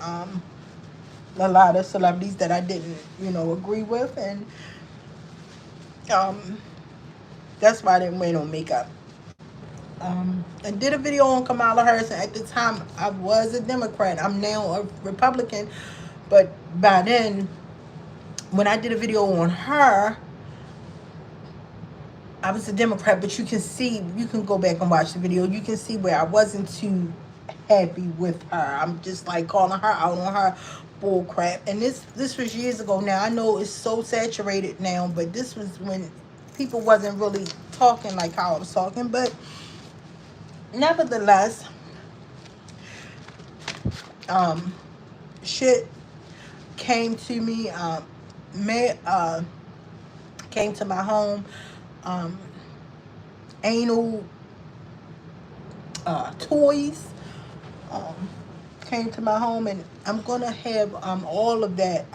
a lot of celebrities that I didn't, agree with, and um, that's why I didn't wear no makeup. I did a video on Kamala Harris, and at the time I was a Democrat. I'm now a Republican, but by then, when I did a video on her, I was a Democrat. But you can go back and watch the video. You can see where I wasn't too happy with her. I'm just like calling her out on her bull crap. And this was years ago now. I know it's so saturated now, but this was when people wasn't really talking like how I was talking. But nevertheless, shit came to me. Came to my home. Anal toys came to my home, and I'm gonna have all of that.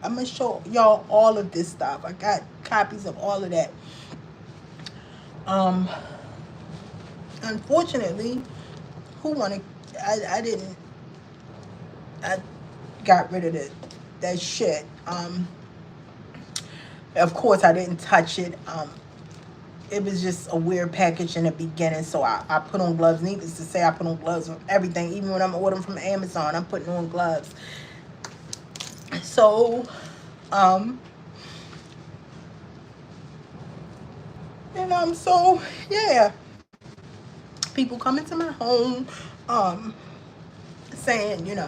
I'm gonna show y'all all of this stuff. I got copies of all of that. Unfortunately, who wanna? I didn't. I got rid of that shit. Of course, I didn't touch it. It was just a weird package in the beginning, so I put on gloves. Needless to say, I put on gloves on everything. Even when I'm ordering from Amazon, I'm putting on gloves. So, so yeah, people coming to my home, saying,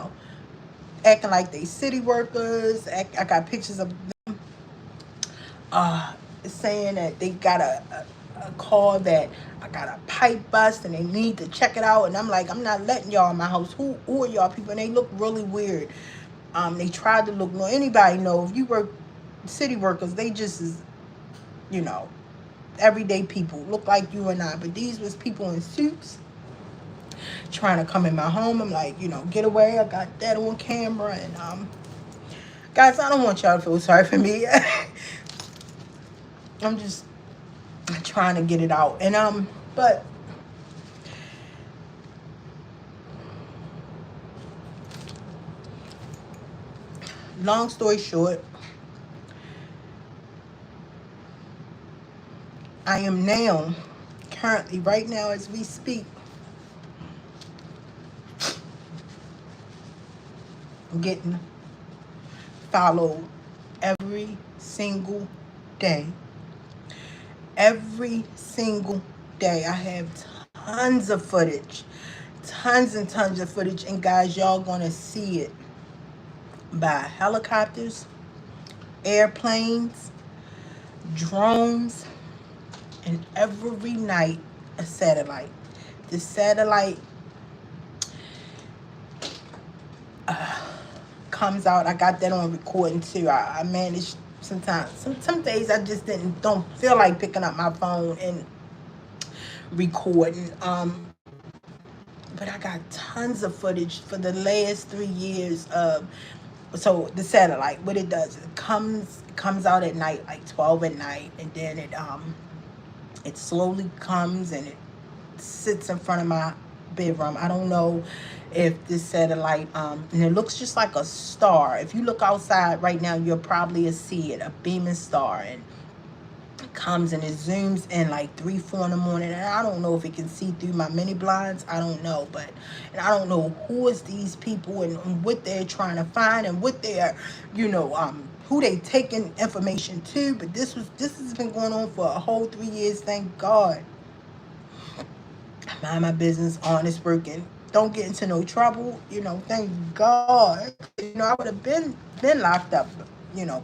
acting like they city workers. I got pictures of them, saying that they got a call that I got a pipe bust and they need to check it out. And I'm like, I'm not letting y'all in my house. Who are y'all people? And they look really weird. They tried to look, anybody know if you work city workers, they just is, everyday people look like you and I. But these was people in suits. trying to come in my home. I'm like, you know, get away. I got that on camera. And guys, I don't want y'all to feel sorry for me. I'm just trying to get it out. And but long story short, I am now, currently, right now as we speak, getting followed every single day. Every single day. I have tons of footage. Tons and tons of footage. And guys, y'all gonna see it by helicopters, airplanes, drones, and every night a satellite. The satellite comes out. I got that on recording too. I managed sometimes. Some days I just don't feel like picking up my phone and recording. But I got tons of footage for the last 3 years of. So the satellite, what it does, it comes out at night, like 12 at night, and then it slowly comes and it sits in front of my bedroom. I don't know if this satellite, and it looks just like a star. If you look outside right now, you'll probably see it, a beaming star. And it comes and it zooms in like 3, 4 in the morning. And I don't know if it can see through my mini blinds. I don't know. And I don't know who is these people and what they're trying to find and what they're, who they taking information to. But this has been going on for a whole 3 years. Thank God. Mind my business, honest, working. Don't get into no trouble, thank God. I would have been locked up,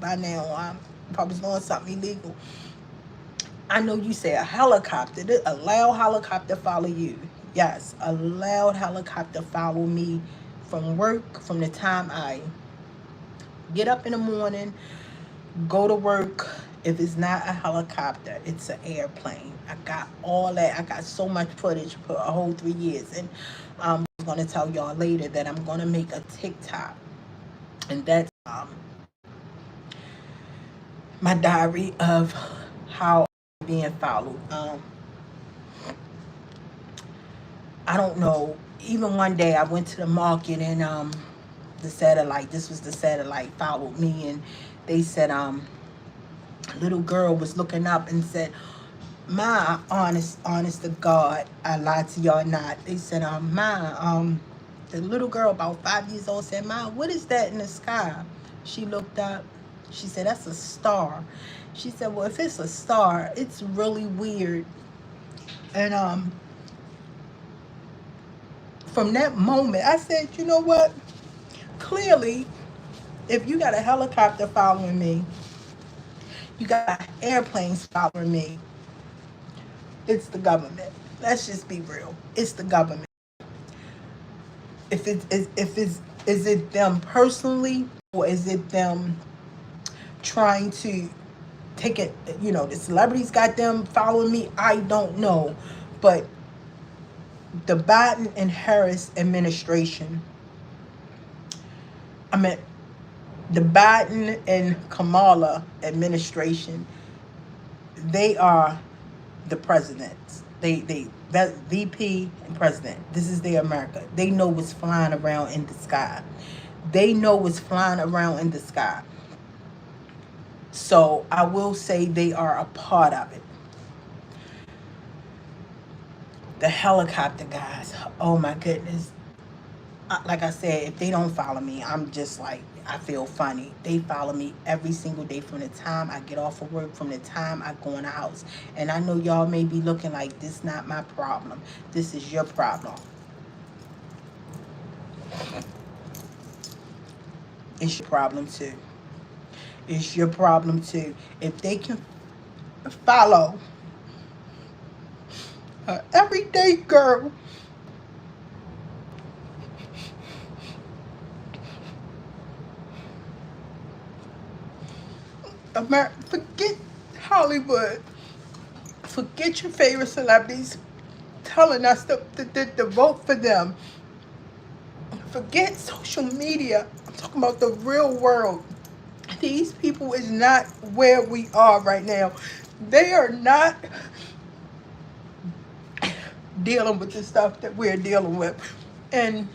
by now. If I was doing something illegal. I know you say a helicopter, a loud helicopter follow you. Yes, a loud helicopter follow me from work, from the time I get up in the morning, go to work. If it's not a helicopter, it's an airplane. I got all that. I got so much footage for a whole 3 years. And I'm going to tell y'all later that I'm going to make a TikTok. And that's my diary of how I'm being followed. I don't know. Even one day I went to the market and the satellite, this was the satellite, followed me. And they said, little girl was looking up and said, "Ma, honest to God, I lied to y'all not." They said, "Ma, the little girl about 5 years old said, 'Ma, what is that in the sky?'" She looked up. She said, "That's a star." She said, "Well, if it's a star, it's really weird." And from that moment, I said, you know what? Clearly, if you got a helicopter following me, you got airplanes following me, it's the government. Let's just be real. It's the government. If is it them personally, or is it them trying to take it? The celebrities got them following me. I don't know, but the Biden and Harris administration. I mean, the Biden and Kamala administration. They are the presidents. That VP and president. This is their America. They know what's flying around in the sky. They know what's flying around in the sky. So I will say they are a part of it. The helicopter guys. Oh my goodness. Like I said, if they don't follow me, I'm just like, I feel funny. They follow me every single day from the time I get off of work, from the time I go in the house. And I know y'all may be looking like, this not my problem. This is your problem. It's your problem too. It's your problem too. If they can follow an everyday girl, forget Hollywood. Forget your favorite celebrities. telling us to vote for them. Forget social media. I'm talking about the real world. These people is not where we are right now. They are not dealing with the stuff that we're dealing with. And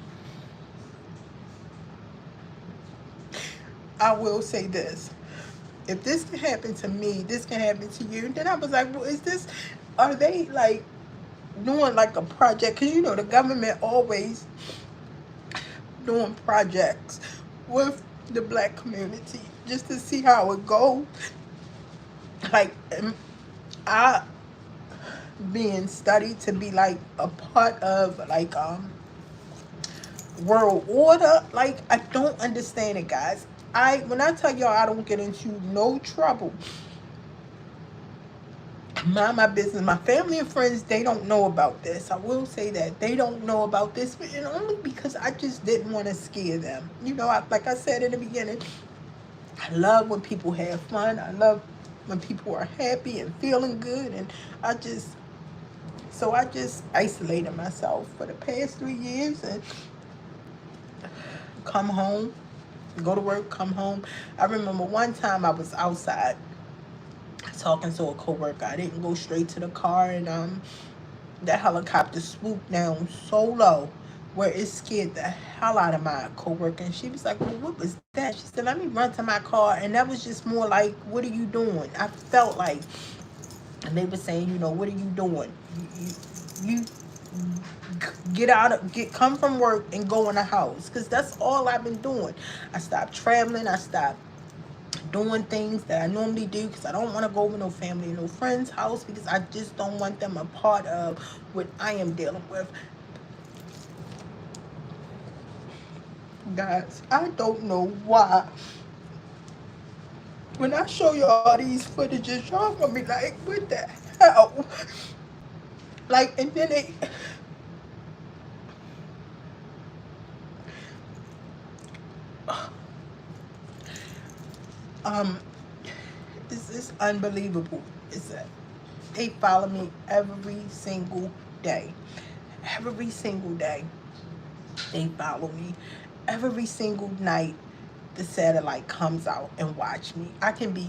I will say this. If this can happen to me, this can happen to you. Then I was like, well, are they like doing like a project? Because you know, the government always doing projects with the black community just to see how it goes. Like, I being studied to be like a part of like world order. Like, I don't understand it, guys. When I tell y'all I don't get into no trouble, mind my business. My family and friends, they don't know about this. I will say that they don't know about this, and only because I just didn't want to scare them. You know, like I said in the beginning, I love when people have fun. I love when people are happy and feeling good, and I just isolated myself for the past 3 years and come home, go to work, come home. I remember one time I was outside talking to a coworker. I didn't go straight to the car, and that helicopter swooped down so low where it scared the hell out of my coworker. And she was like, well, what was that? She said, let me run to my car. And that was just more like, what are you doing? I felt like, and they were saying, you know, what are you doing? You come from work and go in the house, because that's all I've been doing. I stopped traveling. I stopped doing things that I normally do, because I don't want to go over no family and no friends' house, because I just don't want them a part of what I am dealing with. Guys, I don't know why. When I show y'all these footages, y'all gonna be like, what the hell? Like, and then um, this is unbelievable. Is that they follow me every single day. Every single day, they follow me. Every single night, the satellite comes out and watch me. I can be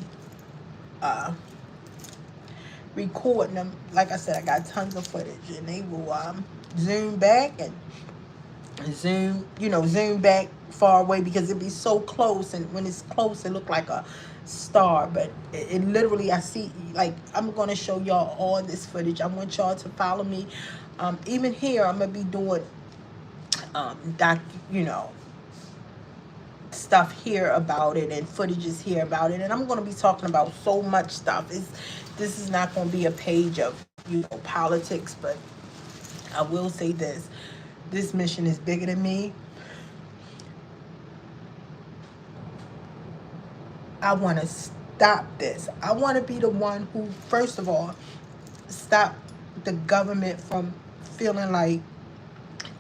recording them. Like I said, I got tons of footage, and they will zoom back and zoom back far away, because it be so close, and when it's close it look like a star, but it literally, I see, like, I'm gonna show y'all all this footage. I want y'all to follow me. Even here I'm gonna be doing doc you know stuff here about it, and footages here about it, and I'm going to be talking about so much stuff. This is not going to be a page of politics, but I will say this mission is bigger than me. I want to stop this. I want to be the one who, first of all, stop the government from feeling like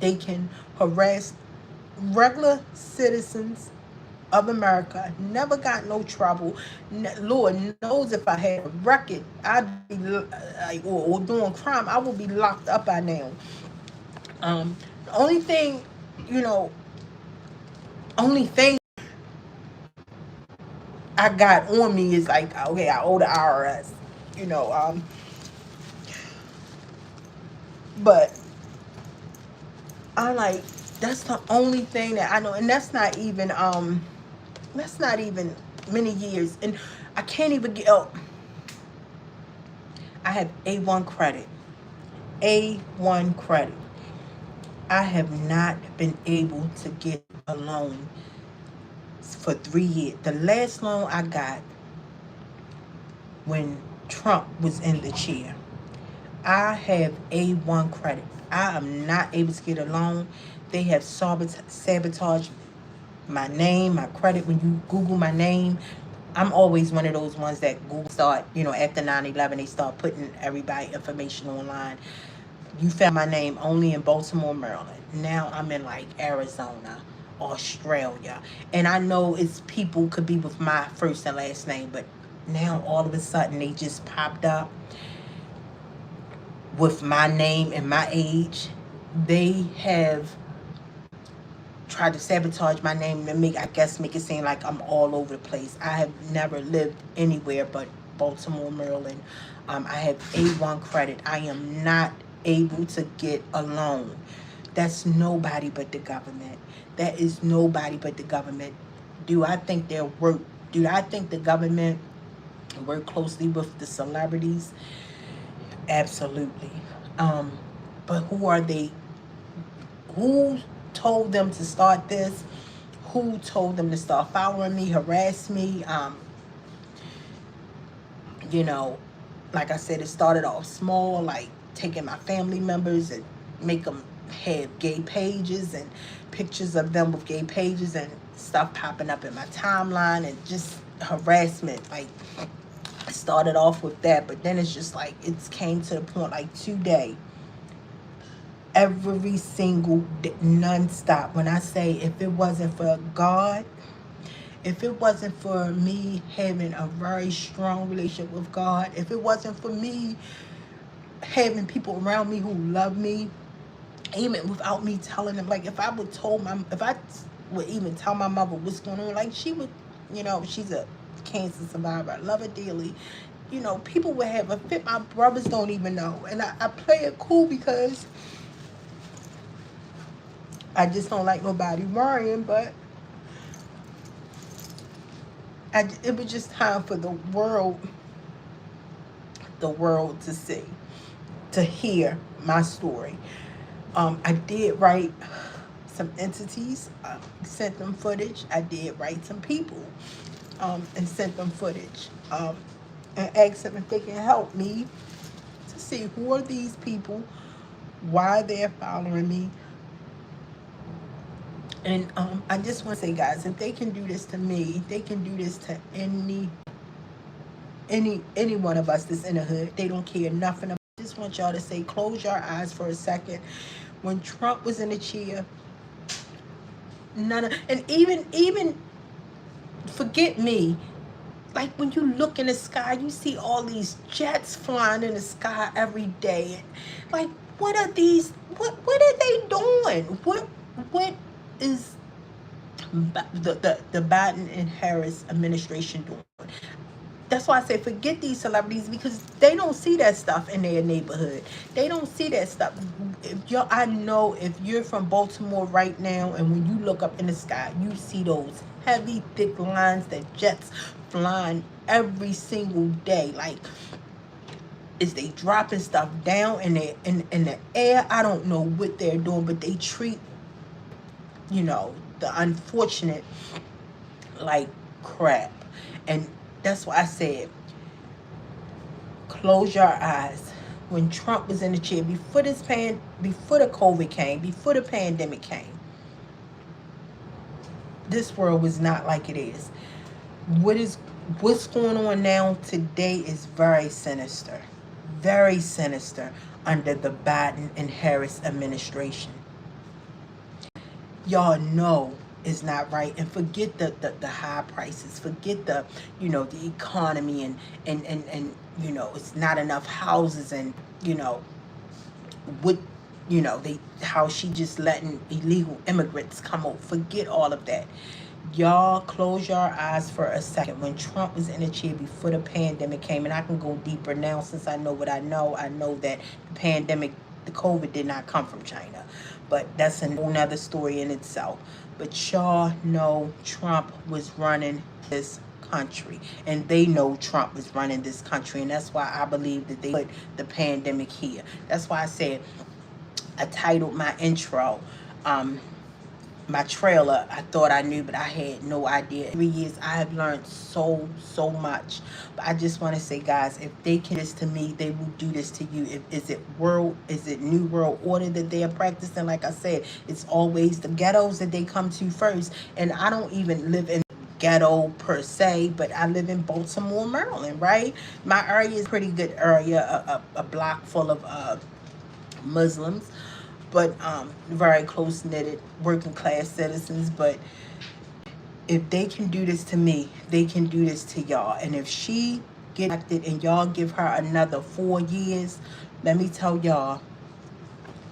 they can harass regular citizens of America. Never got no trouble. Lord knows if I had a record, I'd be like, or doing crime, I would be locked up by now. The only thing, you know, only thing I got on me is like, okay, I owe the IRS, you know, but I'm like, that's the only thing that I know, and that's not even many years, and I can't even get. Oh, I have A1 credit. A1 credit. I have not been able to get a loan for 3 years. The last loan I got when Trump was in the chair. I have A1 credit. I am not able to get a loan. They have sabotaged my name, my credit. When you Google my name, I'm always one of those ones that Google start, after 9/11, they start putting everybody information online. You found my name only in Baltimore, Maryland. Now I'm in like Arizona, Australia. And I know it's people could be with my first and last name, but now all of a sudden they just popped up. with my name and my age. They have tried to sabotage my name and make it seem like I'm all over the place. I have never lived anywhere but Baltimore, Maryland. I have A1 credit. I am not able to get a loan. That's nobody but the government. That is nobody but the government. Do I think they're work? Do I think the government work closely with the celebrities? Absolutely. Um, but who are they? Who told them to start this? Who told them to start following me, harass me? You know, like I said, it started off small, like taking my family members and make them have gay pages and pictures of them with gay pages and stuff popping up in my timeline and just harassment. Like, it started off with that, but then it's just like it's came to the point like today, every single day, non-stop. When I say if it wasn't for God, if it wasn't for me having a very strong relationship with God, if it wasn't for me having people around me who love me, even without me telling them, like if I would even tell my mother what's going on, like she would, she's a cancer survivor. I love her dearly. People would have a fit. My brothers don't even know. And I play it cool because I just don't like nobody worrying, but it was just time for the world to see, to hear my story. I did write some entities, sent them footage. I did write some people, and sent them footage, and asked them if they can help me to see who are these people, why they're following me. And I just want to say, guys, if they can do this to me, they can do this to any one of us that's in the hood. They don't care nothing about. I just want y'all to say, close your eyes for a second. When Trump was in the chair, and even forget me. Like when you look in the sky, you see all these jets flying in the sky every day. Like, what are these? What are they doing? What is the Biden and Harris administration doing? That's why I say forget these celebrities, because they don't see that stuff in their neighborhood. They don't see that stuff. I know if you're from Baltimore right now, and when you look up in the sky, you see those heavy, thick lines that jets flying every single day. Like, is they dropping stuff down in the air? I don't know what they're doing, but they treat the unfortunate like crap. And that's why I said, close your eyes. When Trump was in the chair, before the COVID came, before the pandemic came, this world was not like it is. What's going on now today is very sinister under the Biden and Harris administration. Y'all know is not right. And forget the high prices, forget the economy, and it's not enough houses, and what how she just letting illegal immigrants come over. Forget all of that. Y'all close your eyes for a second. When Trump was in the chair before the pandemic came, and I can go deeper now since I know what I know that the pandemic, the COVID, did not come from China. But that's another story in itself. But y'all know Trump was running this country. And they know Trump was running this country. And that's why I believe that they put the pandemic here. That's why I said, I titled my intro, my trailer, I thought I knew, but I had no idea. 3 years, I have learned so much. But I just want to say, guys, if they can do this to me, they will do this to you. Is it New World Order that they are practicing? Like I said, it's always the ghettos that they come to first. And I don't even live in ghetto per se, but I live in Baltimore, Maryland, right? My area is a pretty good area, a block full of Muslims, but very close-knitted working class citizens. But if they can do this to me, they can do this to y'all. And if she get elected and y'all give her another 4 years, let me tell y'all,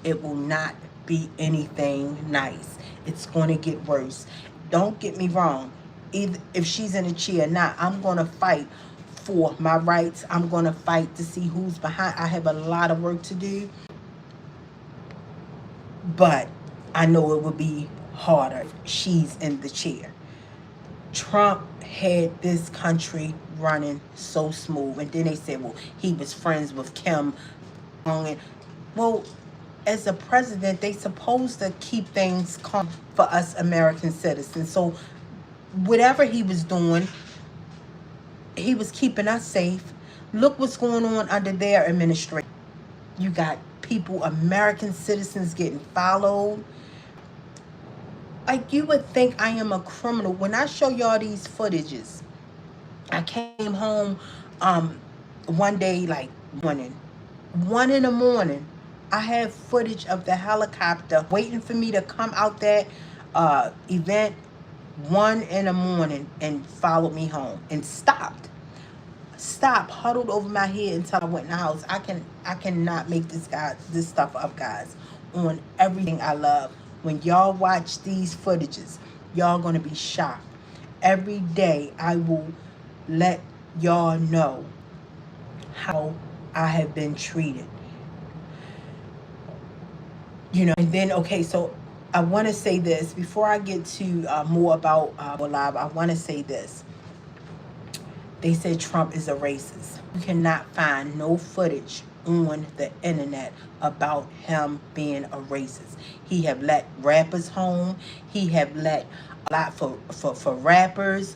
it will not be anything nice. It's going to get worse. Don't get me wrong. Either if she's in a chair or not, I'm going to fight for my rights. I'm going to fight to see who's behind. I have a lot of work to do, but I know it would be harder if she's in the chair. Trump had this country running so smooth, and then they said, well, he was friends with Kim. Well, as a president, they supposed to keep things calm for us American citizens. So whatever he was doing, he was keeping us safe. Look what's going on under their administration. You got people, American citizens, getting followed. Like, you would think I am a criminal. When I show y'all these footages, I came home one day, like morning, 1 in the morning. I have footage of the helicopter waiting for me to come out that event 1 in the morning and followed me home and stopped, huddled over my head until I went in the house. I cannot make this stuff up, guys. On everything I love. When y'all watch these footages, y'all gonna be shocked. Every day I will let y'all know how I have been treated. You know, and then, okay, so I want to say this before I get to more about live. I want to say this. They said Trump is a racist. You cannot find no footage on the internet about him being a racist. He have let rappers home. He have let a lot for rappers,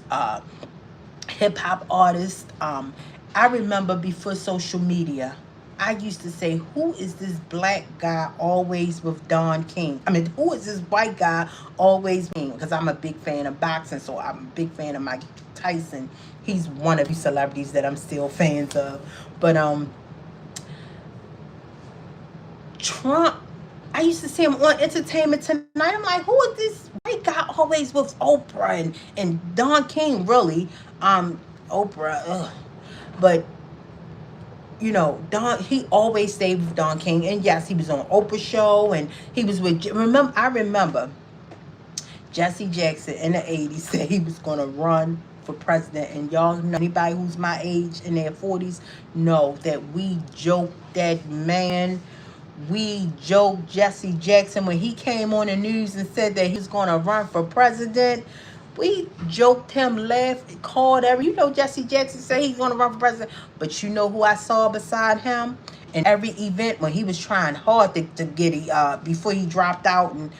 hip hop artists. I remember before social media, I used to say, who is this black guy always with Don King? I mean, who is this white guy always being? Because I'm a big fan of boxing, so I'm a big fan of Mike Tyson. He's one of the celebrities that I'm still fans of. But Trump, I used to see him on Entertainment Tonight. I'm like, who is this white guy always with Oprah and Don King? Really, Oprah, ugh. But you know, he always stayed with Don King. And yes, he was on Oprah show, and he was with, I remember Jesse Jackson in the 80s said he was going to run for president. And y'all know, anybody who's my age in their 40s know that we joked that man. We joked Jesse Jackson when he came on the news and said that he was going to run for president. We joked him, laughed, called you know, Jesse Jackson said he's going to run for president. But you know who I saw beside him in every event when he was trying hard to get it before he dropped out? And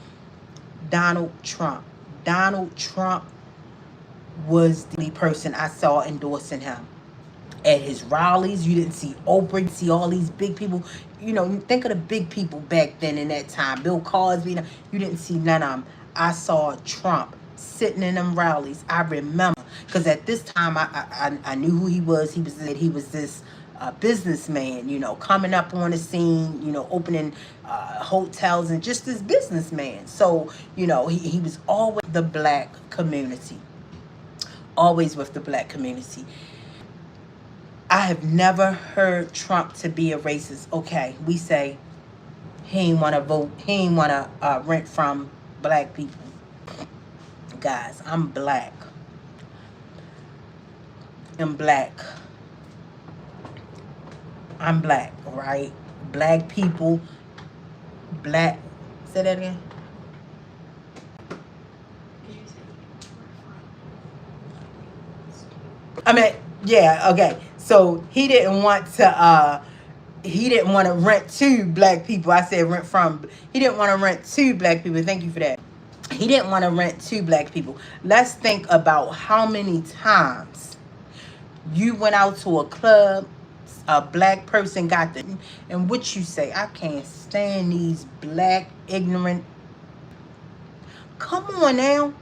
Donald Trump. Donald Trump was the person I saw endorsing him. At his rallies, you didn't see Oprah, you see all these big people. You know, think of the big people back then in that time. Bill Cosby, you didn't see none of them. I saw Trump sitting in them rallies. I remember, because at this time I knew who he was. He was this businessman, you know, coming up on the scene, you know, opening hotels, and just this businessman. So, you know, he was always the black community. Always with the black community. I have never heard Trump to be a racist. Okay, we say he ain't want to vote. He ain't want to rent from black people. Guys, I'm black. I'm black. I'm black, right? Black people. Black. Say that again. I mean, yeah, okay. So he didn't want to rent to black people. I said rent from. He didn't want to rent to black people. Thank you for that. He didn't want to rent to black people. Let's think about how many times you went out to a club, a black person got the, and what you say, I can't stand these black ignorant. Come on now.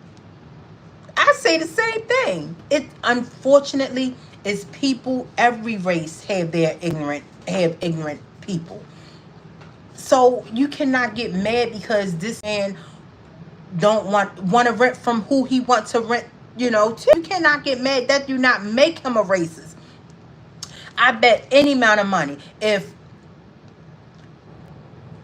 I say the same thing. It unfortunately is people, every race have ignorant people. So you cannot get mad because this man don't want to rent from who he wants to rent, you know, to. You cannot get mad. That do not make him a racist. I bet any amount of money, if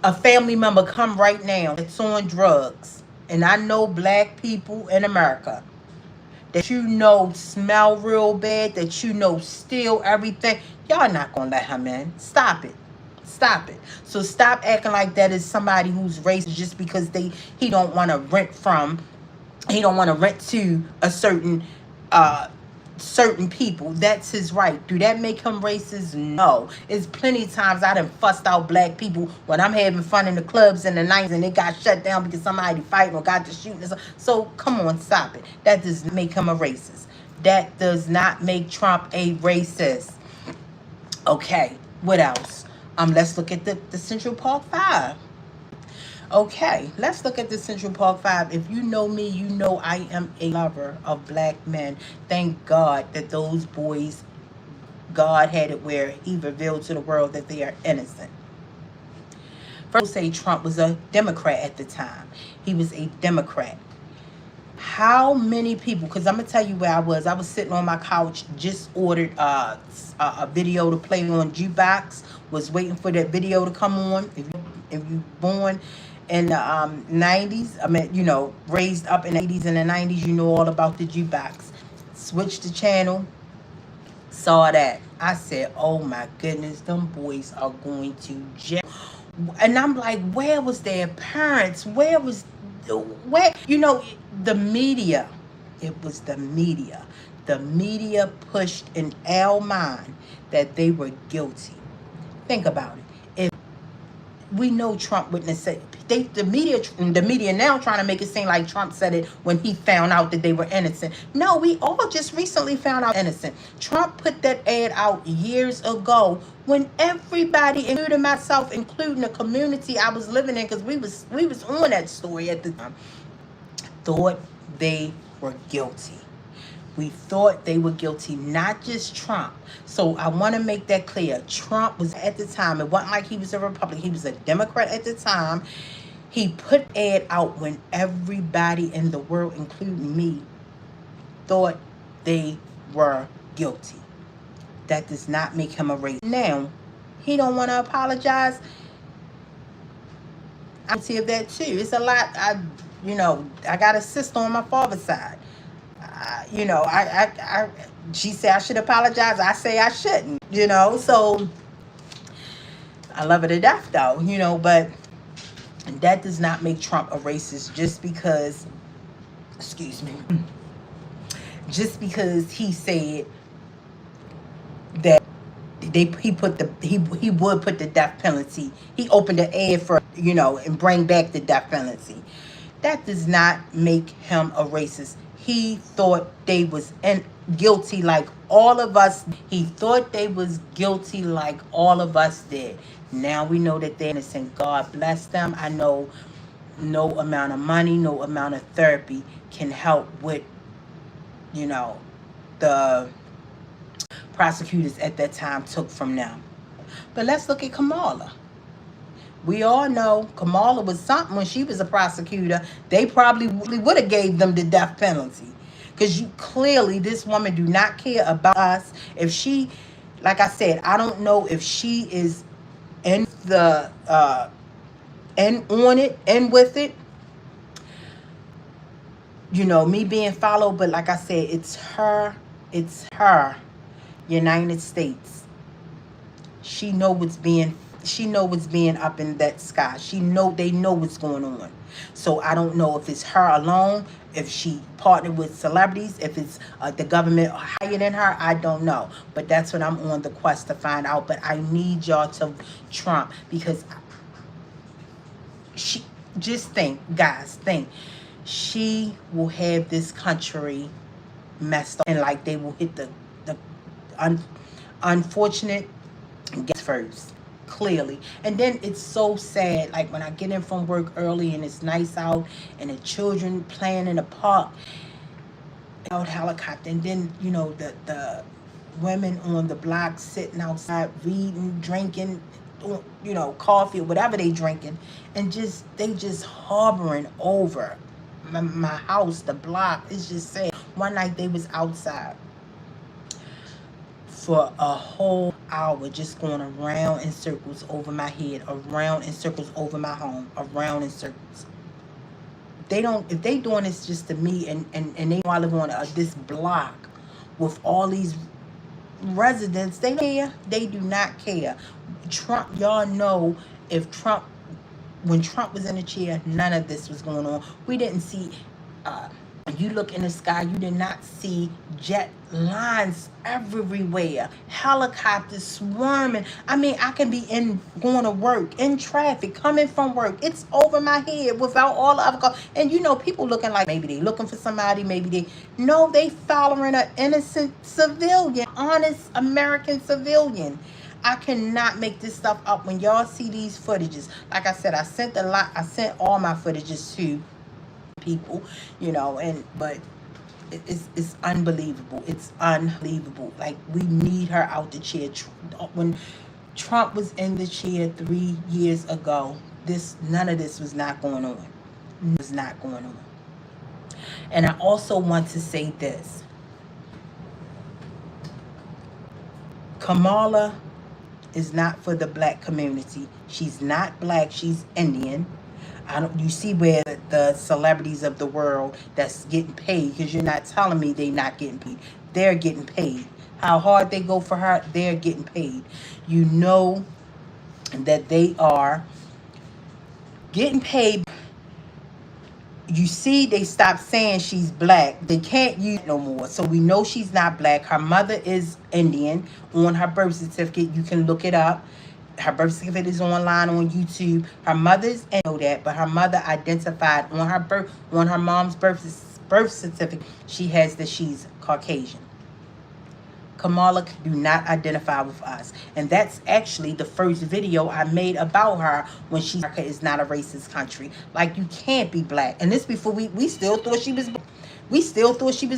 a family member come right now that's on drugs, and I know black people in America that you know smell real bad, that you know steal everything, y'all not gonna let him in. Stop it. Stop it. So stop acting like that is somebody who's racist just because he don't want to rent from, he don't want to rent to a uh certain people. That's his right. Do that make him racist? No. It's plenty of times I done fussed out black people when I'm having fun in the clubs in the 90s and it got shut down because somebody fighting or got to shooting. So come on, stop it. That does not make him a racist. That does not make Trump a racist. Okay, what else? Let's look at the Central Park Five. Okay, let's look at the Central Park Five. If you know me, you know I am a lover of black men. Thank God that those boys, God had it where he revealed to the world that they are innocent. First, say Trump was a Democrat at the time. He was a Democrat. How many people, because I'm going to tell you where I was. I was sitting on my couch, just ordered a video to play on jukebox, was waiting for that video to come on. If you born in the 90s, I mean, you know, raised up in the 80s and the 90s, you know all about the jukebox. Switched the channel, saw that. I said, oh my goodness, them boys are going to jail. And I'm like, where was their parents? Where, you know, the media. It was the media. The media pushed in our mind that they were guilty. Think about it. If we know Trump wouldn't have said, the media now trying to make it seem like Trump said it when he found out that they were innocent. No, we all just recently found out innocent. Trump put that ad out years ago when everybody, including myself, including the community I was living in, because we was on that story at the time, thought they were guilty. We thought they were guilty, not just Trump. So I want to make that clear. Trump was at the time, it wasn't like he was a Republican. He was a Democrat at the time. He put ad out when everybody in the world, including me, thought they were guilty. That does not make him a racist. Now, he don't want to apologize. I'm guilty of that too. It's a lot. I got a sister on my father's side. She said I should apologize. I say I shouldn't, so I love her to death though, but that does not make Trump a racist just because, excuse me, just because he said that he would put the death penalty. He opened the ad for, and bring back the death penalty. That does not make him a racist. He thought they was guilty like all of us. He thought they was guilty like all of us did. Now we know that they're innocent. God bless them. I know no amount of money, no amount of therapy can help with, the prosecutors at that time took from them. But let's look at Kamala. We all know Kamala was something when she was a prosecutor. They probably would have gave them the death penalty. Because clearly this woman do not care about us. If she, like I said, I don't know if she is in the, and on it and with it. Me being followed. But like I said, it's her United States. She know what's being up in that sky. They know what's going on. So I don't know if it's her alone, if she partnered with celebrities, if it's the government higher than her. I don't know. But that's what I'm on the quest to find out. But I need y'all to Trump, because she, just think, guys, think. She will have this country messed up, and like they will hit the unfortunate gets first, clearly. And then it's so sad, like when I get in from work early and it's nice out and the children playing in the park out helicopter, and then the women on the block sitting outside reading, drinking, coffee or whatever they drinking, and they just harboring over my house, the block. It's just sad. One night they was outside for a whole hour, just going around in circles over my head, around in circles over my home, around in circles. They don't, if they doing this just to me, and they want to live on this block with all these residents, they don't care. They do not care. Trump, y'all know, if Trump, when Trump was in the chair, none of this was going on. We didn't see, uh, you look in the sky, you did not see jet lines everywhere, helicopters swarming. I mean, I can be in going to work, in traffic, coming from work. It's over my head without all the other cars. And you know, people looking like maybe they looking for somebody, maybe they, no, they following an innocent civilian, honest American civilian. I cannot make this stuff up. When y'all see these footages, like I said, I sent all my footages to people, you know, and but it's unbelievable. It's unbelievable. Like, we need her out the chair. When Trump was in the chair 3 years ago, none of this was not going on. It was not going on. And I also want to say this. Kamala is not for the black community. She's not black. She's Indian. You see where the celebrities of the world that's getting paid, because you're not telling me they're not getting paid. They're getting paid. How hard they go for her, they're getting paid. You know that they are getting paid. You see, they stopped saying she's black. They can't use it no more. So we know she's not black. Her mother is Indian. On her birth certificate, you can look it up. Her birth certificate is online on YouTube. Her mother's, and know that, but her mother identified on her mom's birth certificate, she has that she's Caucasian. Kamala do not identify with us. And that's actually the first video I made about her, when America is not a racist country. Like, you can't be black. And this before we still thought she was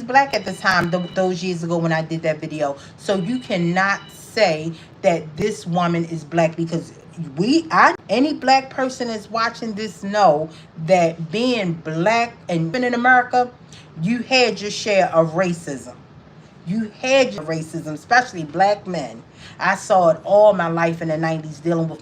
black at the time, those years ago when I did that video. So you cannot say that this woman is black, because any black person that's watching this know that being black and in America, you had your share of racism. You had your racism, especially black men. I saw it all my life in the 90s, dealing with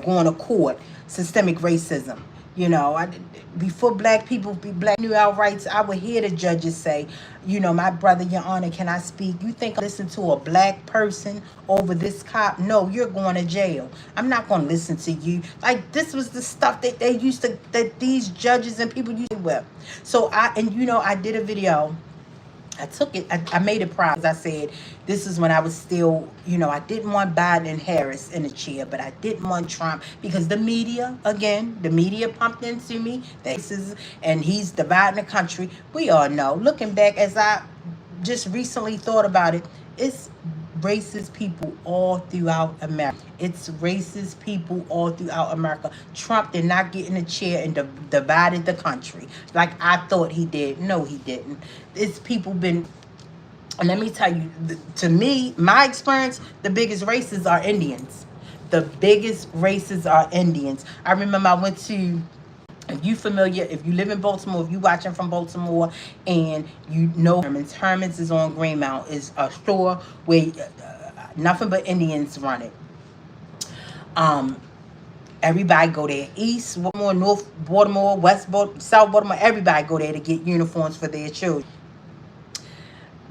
going to court, systemic racism. You know, before black people be black knew our rights, I would hear the judges say, you know, my brother, Your Honor, can I speak? You think I listen to a black person over this cop? No, you're going to jail. I'm not going to listen to you. Like, this was the stuff that that these judges and people used to whip. So I did a video. I took it, I made it proud, because I said, this is when I was still, I didn't want Biden and Harris in the chair, but I didn't want Trump, because the media pumped into me, and he's dividing the country. We all know, looking back, as I just recently thought about it, it's racist people all throughout America. It's racist people all throughout America. Trump did not get in a chair and divided the country like I thought he did. No, he didn't. It's people been, and let me tell you, to me, my experience, the biggest races are Indians. The biggest races are Indians. I remember I went to, if you live in Baltimore, if you watching from Baltimore, and you know Herman's is on Greenmount, is a store where nothing but Indians run it. Everybody go there. East Baltimore, North Baltimore, West Baltimore, South Baltimore, everybody go there to get uniforms for their children.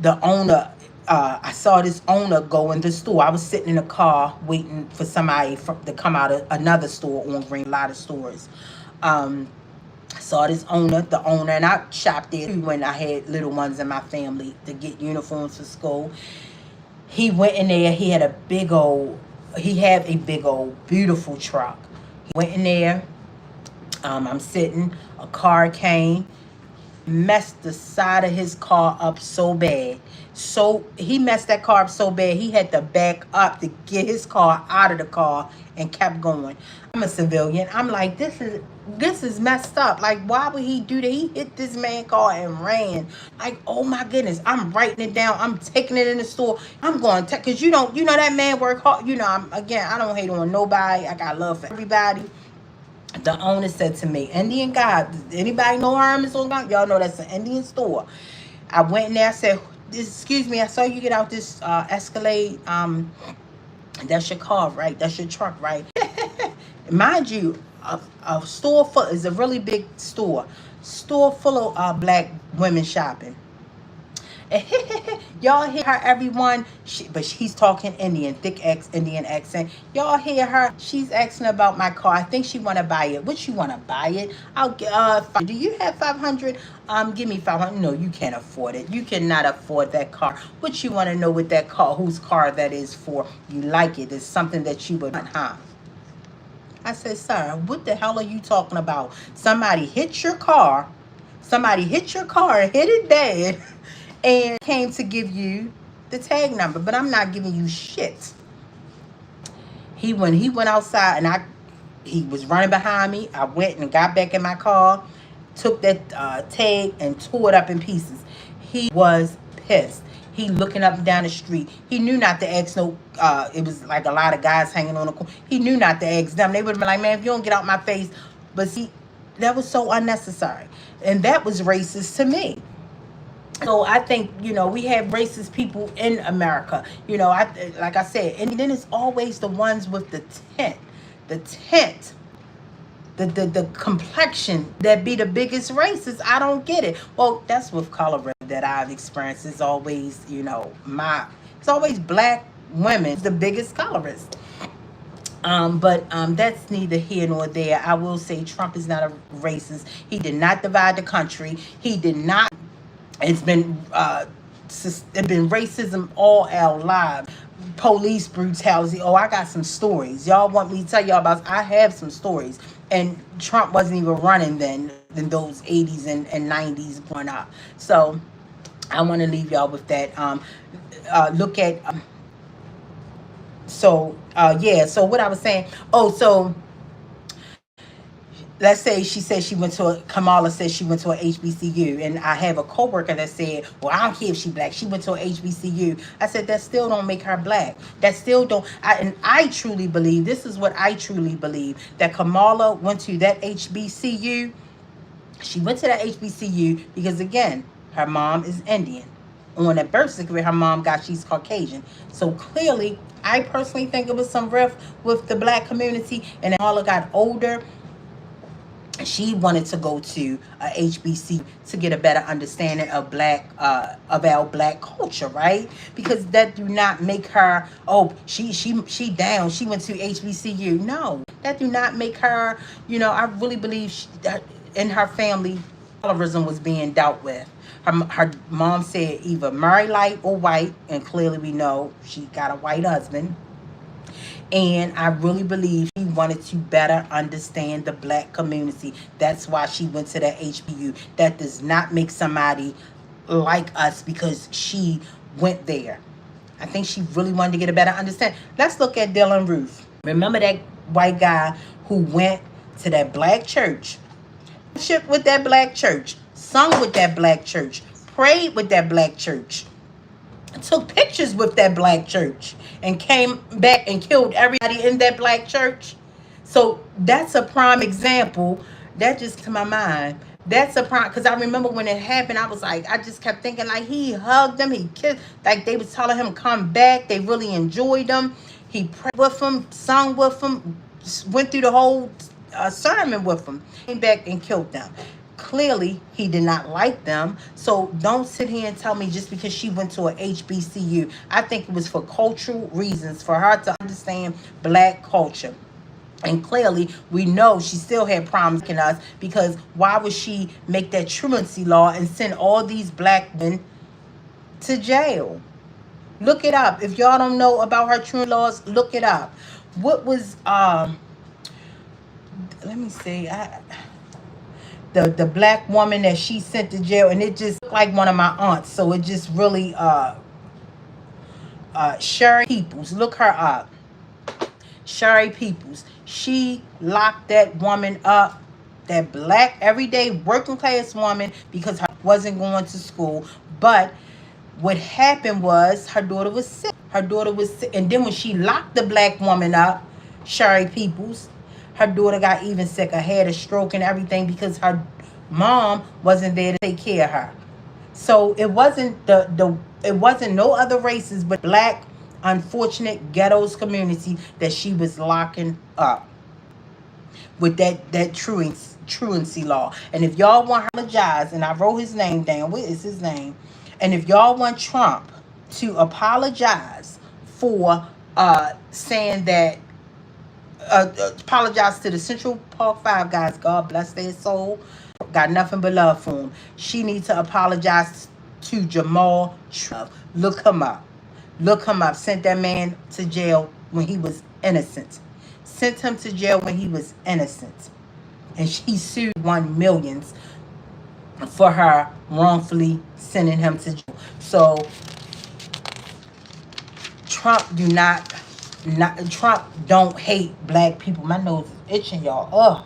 The owner, I saw this owner go in the store. I was sitting in a car waiting for somebody to come out of another store on Green, a lot of stores. I saw this the owner, and I shopped there when I had little ones in my family to get uniforms for school. He went in there, he had a big old, beautiful truck. He went in there, I'm sitting, a car came, messed the side of his car up so bad. So he messed that car up so bad, he had to back up to get his car out of the car and kept going. I'm a civilian. I'm like, this is messed up. Like, why would he do that? He hit this man's car and ran. Like, oh my goodness. I'm writing it down. I'm taking it in the store. I'm going to, because you know that man work hard. I don't hate on nobody. I got love for everybody. The owner said to me, Indian guy, anybody know Herman's on? Y'all know that's an Indian store. I went in there. I said, "Excuse me, I saw you get out this Escalade. That's your car, right? That's your truck, right?" Mind you, a store full is a really big store. Store full of black women shopping. Y'all hear her, everyone, but she's talking Indian, thick Indian accent. Y'all hear her? She's asking about my car. I think she want to buy it. What you want to buy it? I'll get. Do you have 500? Give me 500. No, you can't afford it. You cannot afford that car. What you want to know with that car? Whose car that is for? You like it? It's something that you would want, huh? I said, sir, what the hell are you talking about? Somebody hit your car. Somebody hit your car and hit it bad and came to give you the tag number, but I'm not giving you shit. He went outside and he was running behind me. I went and got back in my car, took that tag and tore it up in pieces. He was pissed. He looking up and down the street. He knew not to ask no. It was like a lot of guys hanging on the corner. He knew not to ask them. They would have been like, "Man, if you don't get out my face," but see, that was so unnecessary, and that was racist to me. So I think, we have racist people in America. Like I said, and then it's always the ones with the tint, the complexion that be the biggest racist. I don't get it. Well, that's with color that I've experienced. It's always, it's always black women, the biggest colorist. But that's neither here nor there. I will say Trump is not a racist. He did not divide the country. He did not. It's been racism all our lives. Police brutality. Oh, I got some stories. Y'all want me to tell y'all about? I have some stories. And Trump wasn't even running then in those 80s and 90s growing up. So I want to leave y'all with that. Look at. Yeah. So what I was saying. Oh, so let's say she said she went to Kamala says she went to a HBCU, and I have a coworker that said, "Well, I don't care if she black. She went to a HBCU." I said that still don't make her black. That still don't. And I truly believe, this is what I truly believe, that Kamala went to that HBCU. She went to that HBCU because, again, her mom is Indian. On that birth certificate, her mom got she's Caucasian. So clearly, I personally think it was some rift with the black community, and Kamala got older. She wanted to go to a HBC to get a better understanding of our black culture, right? Because that do not make her, oh, she down. She went to HBCU. No, that do not make her. I really believe that in her family, colorism was being dealt with. Her mom said either marry light or white, and clearly we know she got a white husband. And I really believe she wanted to better understand the black community. That's why she went to that HBU. That does not make somebody like us because she went there. I think she really wanted to get a better understanding. Let's look at Dylan Roof. Remember that white guy who went to that black church, worshiped with that black church, sung with that black church, prayed with that black church, took pictures with that black church, and came back and killed everybody in that black church. So that's a prime example. That just to my mind. That's a prime, because I remember when it happened, I was like, I just kept thinking, like, he hugged them, he kissed, like they was telling him come back. They really enjoyed him. He prayed with them, sung with them, went through the whole sermon with them, came back and killed them. Clearly, he did not like them. So don't sit here and tell me just because she went to a HBCU. I think it was for cultural reasons, for her to understand black culture. And clearly, we know she still had problems in us, because why would she make that truancy law and send all these black men to jail? Look it up. If y'all don't know about her truancy laws, look it up. What was, let me see, the black woman that she sent to jail, and it just looked like one of my aunts. So it just really Sherry Peoples, look her up. Sherry Peoples, she locked that woman up, that black everyday working class woman, because her wasn't going to school. But what happened was her daughter was sick. And then when she locked the black woman up, Sherry Peoples, her daughter got even sicker, had a stroke and everything, because her mom wasn't there to take care of her. So it wasn't it wasn't no other races but black unfortunate ghettos community that she was locking up with that truancy law. And if y'all want to apologize, and I wrote his name down, what is his name? And if y'all want Trump to apologize for saying that apologize to the Central Park Five guys. God bless their soul. Got nothing but love for him. She needs to apologize to Jamal Trump. Look him up. Look him up. Sent that man to jail when he was innocent. Sent him to jail when he was innocent. And she sued 1 million for her wrongfully sending him to jail. So Trump do not Trump don't hate black people. My nose is itching, y'all. Ugh.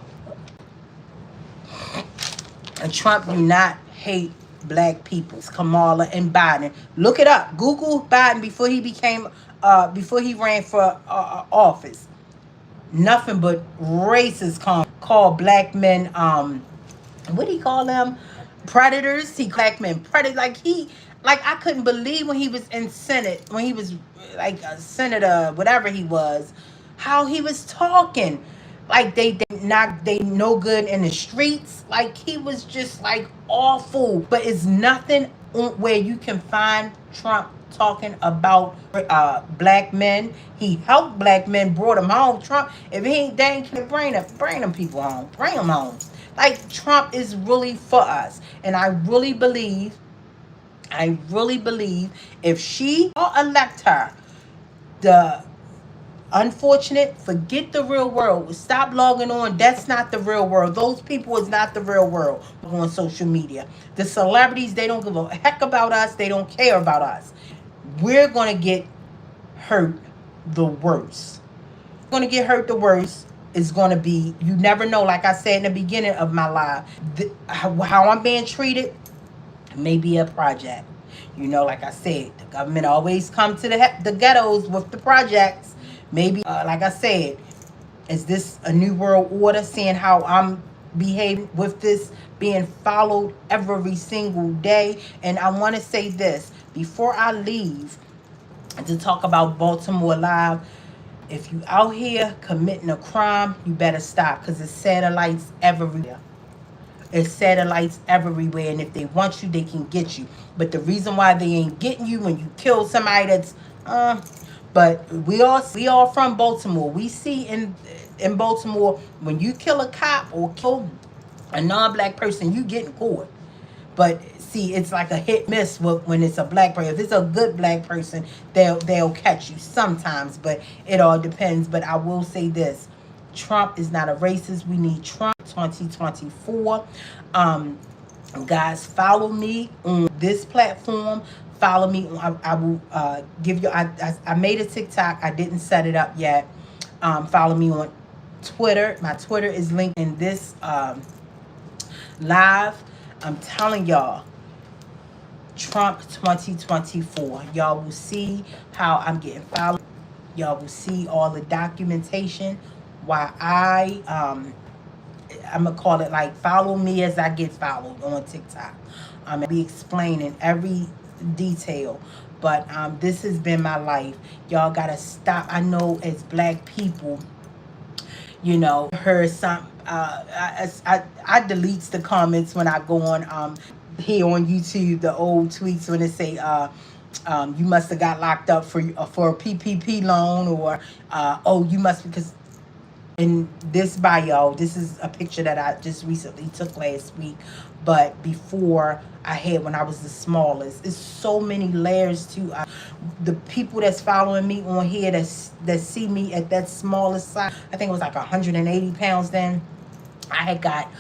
And Trump do not hate black people. It's Kamala and Biden. Look it up. Google Biden before he ran for office. Nothing but racist call black men what do he call them? Predators. He black men predators. Like I couldn't believe when he was in Senate, when he was like a senator, whatever he was, how he was talking. Like they no good in the streets. Like he was just like awful. But it's nothing where you can find Trump talking about black men. He helped black men, brought them home. Trump, if he ain't dang, bring them people home. Bring them home. Like Trump is really for us. And I really believe if she or elect her, the unfortunate, forget the real world. Stop logging on. That's not the real world. Those people is not the real world on social media. The celebrities, they don't give a heck about us. They don't care about us. We're going to get hurt the worst. We're going to get hurt the worst is going to be, you never know, like I said in the beginning of my life, how I'm being treated may be a project. You know, like I said, the government always come to the ghettos with the projects. Maybe, like I said, is this a new world order? Seeing how I'm behaving with this being followed every single day. And I want to say this before I leave to talk about Baltimore Live. If you out here committing a crime, you better stop, because it's satellites everywhere. It's satellites everywhere, and if they want you, they can get you. But the reason why they ain't getting you when you kill somebody that's but we all from Baltimore. We see in Baltimore, when you kill a cop or kill a non-black person, you getting caught. But see, it's like a hit miss when it's a black person. If it's a good black person, they'll catch you sometimes, but it all depends. But I will say this: Trump is not a racist. We need Trump 2024. Guys, follow me on this platform. Follow me. I will give you. I made a TikTok. I didn't set it up yet. Follow me on Twitter. My Twitter is linked in this live. I'm telling y'all, Trump 2024. Y'all will see how I'm getting followed. Y'all will see all the documentation. Why I'm gonna call it like follow me as I get followed on TikTok. I'm gonna be explaining every detail. But this has been my life. Y'all gotta stop. I know as black people, you know, heard some I delete the comments when I go on here on YouTube, the old tweets when they say you must have got locked up for a PPP loan, or oh, you must, because in this bio, this is a picture that I just recently took last week, but before I had, when I was the smallest. It's so many layers to the people that's following me on here that see me at that smallest size. I think it was like 180 pounds then. I had got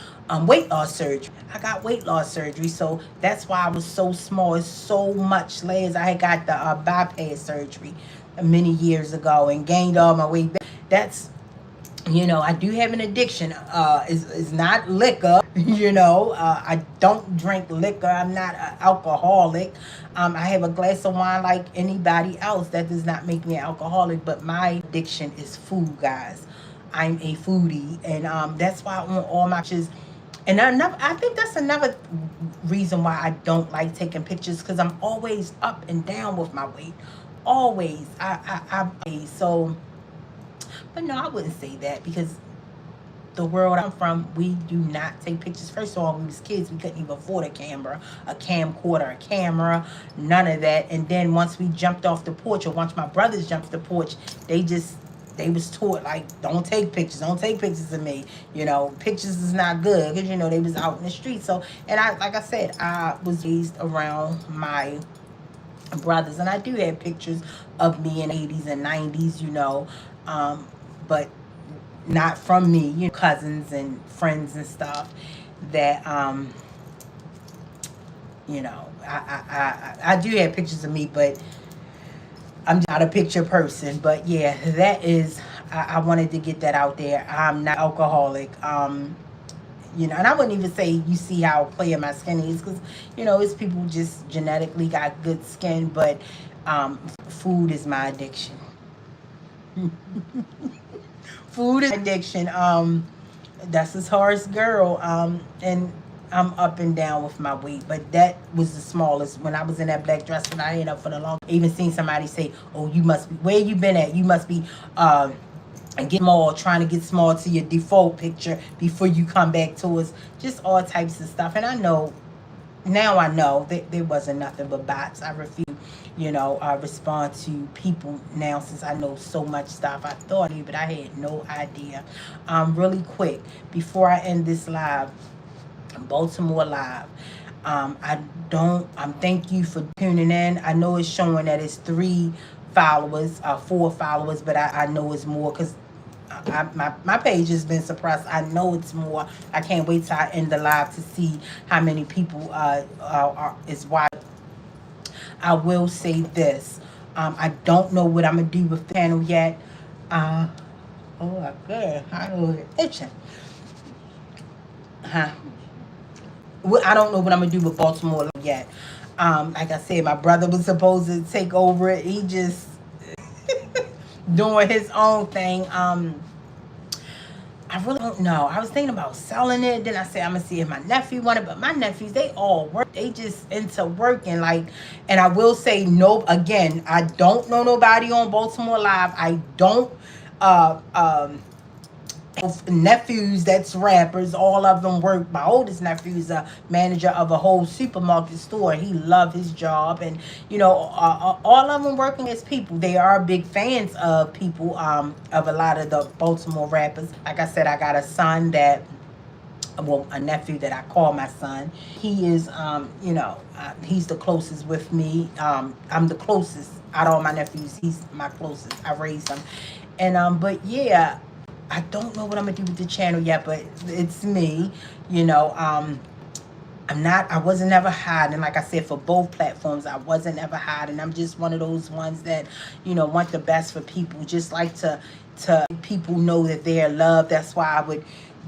weight loss surgery. I got weight loss surgery, so that's why I was so small. It's so much layers. I had got the bypass surgery many years ago and gained all my weight back. That's, you know, I do have an addiction. It's not liquor. You know, I don't drink liquor. I'm not an alcoholic. I have a glass of wine like anybody else. That does not make me an alcoholic. But my addiction is food, guys. I'm a foodie, and that's why on all my pictures, And another, I think that's another reason why I don't like taking pictures, because I'm always up and down with my weight. Always. So, but no, I wouldn't say that, because the world I'm from, we do not take pictures. First of all, when we was kids, we couldn't even afford a camera, a camcorder, a camera, none of that. And then once we jumped off the porch, or once my brothers jumped the porch, they just they was taught, like, don't take pictures of me. Pictures is not good, because they was out in the street. So, and I, like I said, I was raised around my brothers, and I do have pictures of me in the 80s and 90s, but not from me, cousins and friends and stuff that I do have pictures of me, but I'm not a picture person. But yeah, that is, I wanted to get that out there. I'm not alcoholic. And I wouldn't even say you see how clear my skin is, because it's people just genetically got good skin, but food is my addiction. Food is addiction. That's his hardest girl. And I'm up and down with my weight, but that was the smallest. When I was in that black dress, when I ended up for the long, even seen somebody say, "Oh, you must be where you been at. You must be get small, trying to get small to your default picture before you come back to us." Just all types of stuff. And I know that there wasn't nothing but bots. I refuse, respond to people now, since I know so much stuff. I thought I knew, but I had no idea. Really quick, before I end this live, Baltimore Live. Thank you for tuning in. I know it's showing that it's 4 followers, but I know it's more, because my page has been suppressed. I know it's more. I can't wait till I end the live to see how many people is watching. I will say this. I don't know what I'm going to do with the channel yet. Oh, my God. I know it's itching. Huh? I don't know what I'm going to do with Baltimore yet. Like I said, my brother was supposed to take over it. He just doing his own thing. I really don't know. I was thinking about selling it. Then I said, I'm going to see if my nephew wanted. But my nephews, they all work. They just into working. And I will say, no, again, I don't know nobody on Baltimore Live. I don't, nephews that's rappers. All of them work. My oldest nephew is a manager of a whole supermarket store. He loved his job. And all of them working as people. They are big fans of people, of a lot of the Baltimore rappers. Like I said, I got a son that, well, a nephew that I call my son. He is, he's the closest with me. I'm the closest out of all my nephews. He's my closest. I raised him. And but yeah, I don't know what I'm gonna do with the channel yet, but it's me. I wasn't ever hiding. Like I said, for both platforms, I wasn't ever hiding. I'm just one of those ones that, want the best for people. Just like to people know that they're loved. That's why I would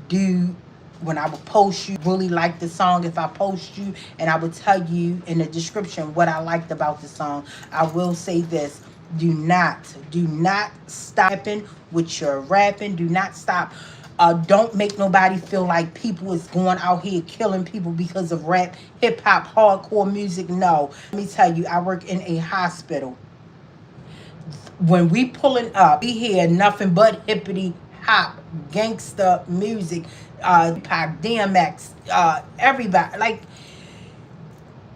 do, when I would post you, really like the song, if I post you, and I would tell you in the description what I liked about the song. I will say this. Do not stop with your rapping. Do not stop. Don't make nobody feel like people is going out here killing people because of rap, hip hop, hardcore music. No. Let me tell you, I work in a hospital. When we pulling up, we hear nothing but hippity hop, gangster music, pop, DMX, everybody, like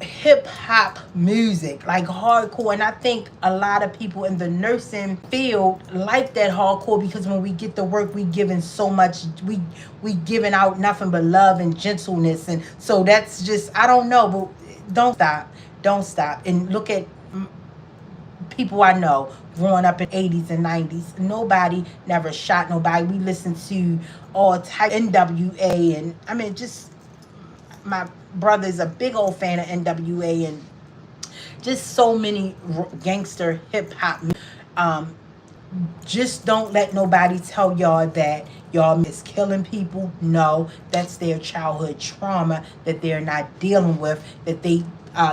hip hop music, like hardcore. And I think a lot of people in the nursing field like that hardcore, because when we get to work, we giving so much, we giving out nothing but love and gentleness. And so that's just, I don't know, but don't stop and look at people I know growing up in 80s and 90s. Nobody never shot nobody. We listened to all types NWA, and I mean, just my brother's a big old fan of NWA, and just so many gangster hip hop. Just don't let nobody tell y'all that y'all is killing people. No, that's their childhood trauma that they're not dealing with, that they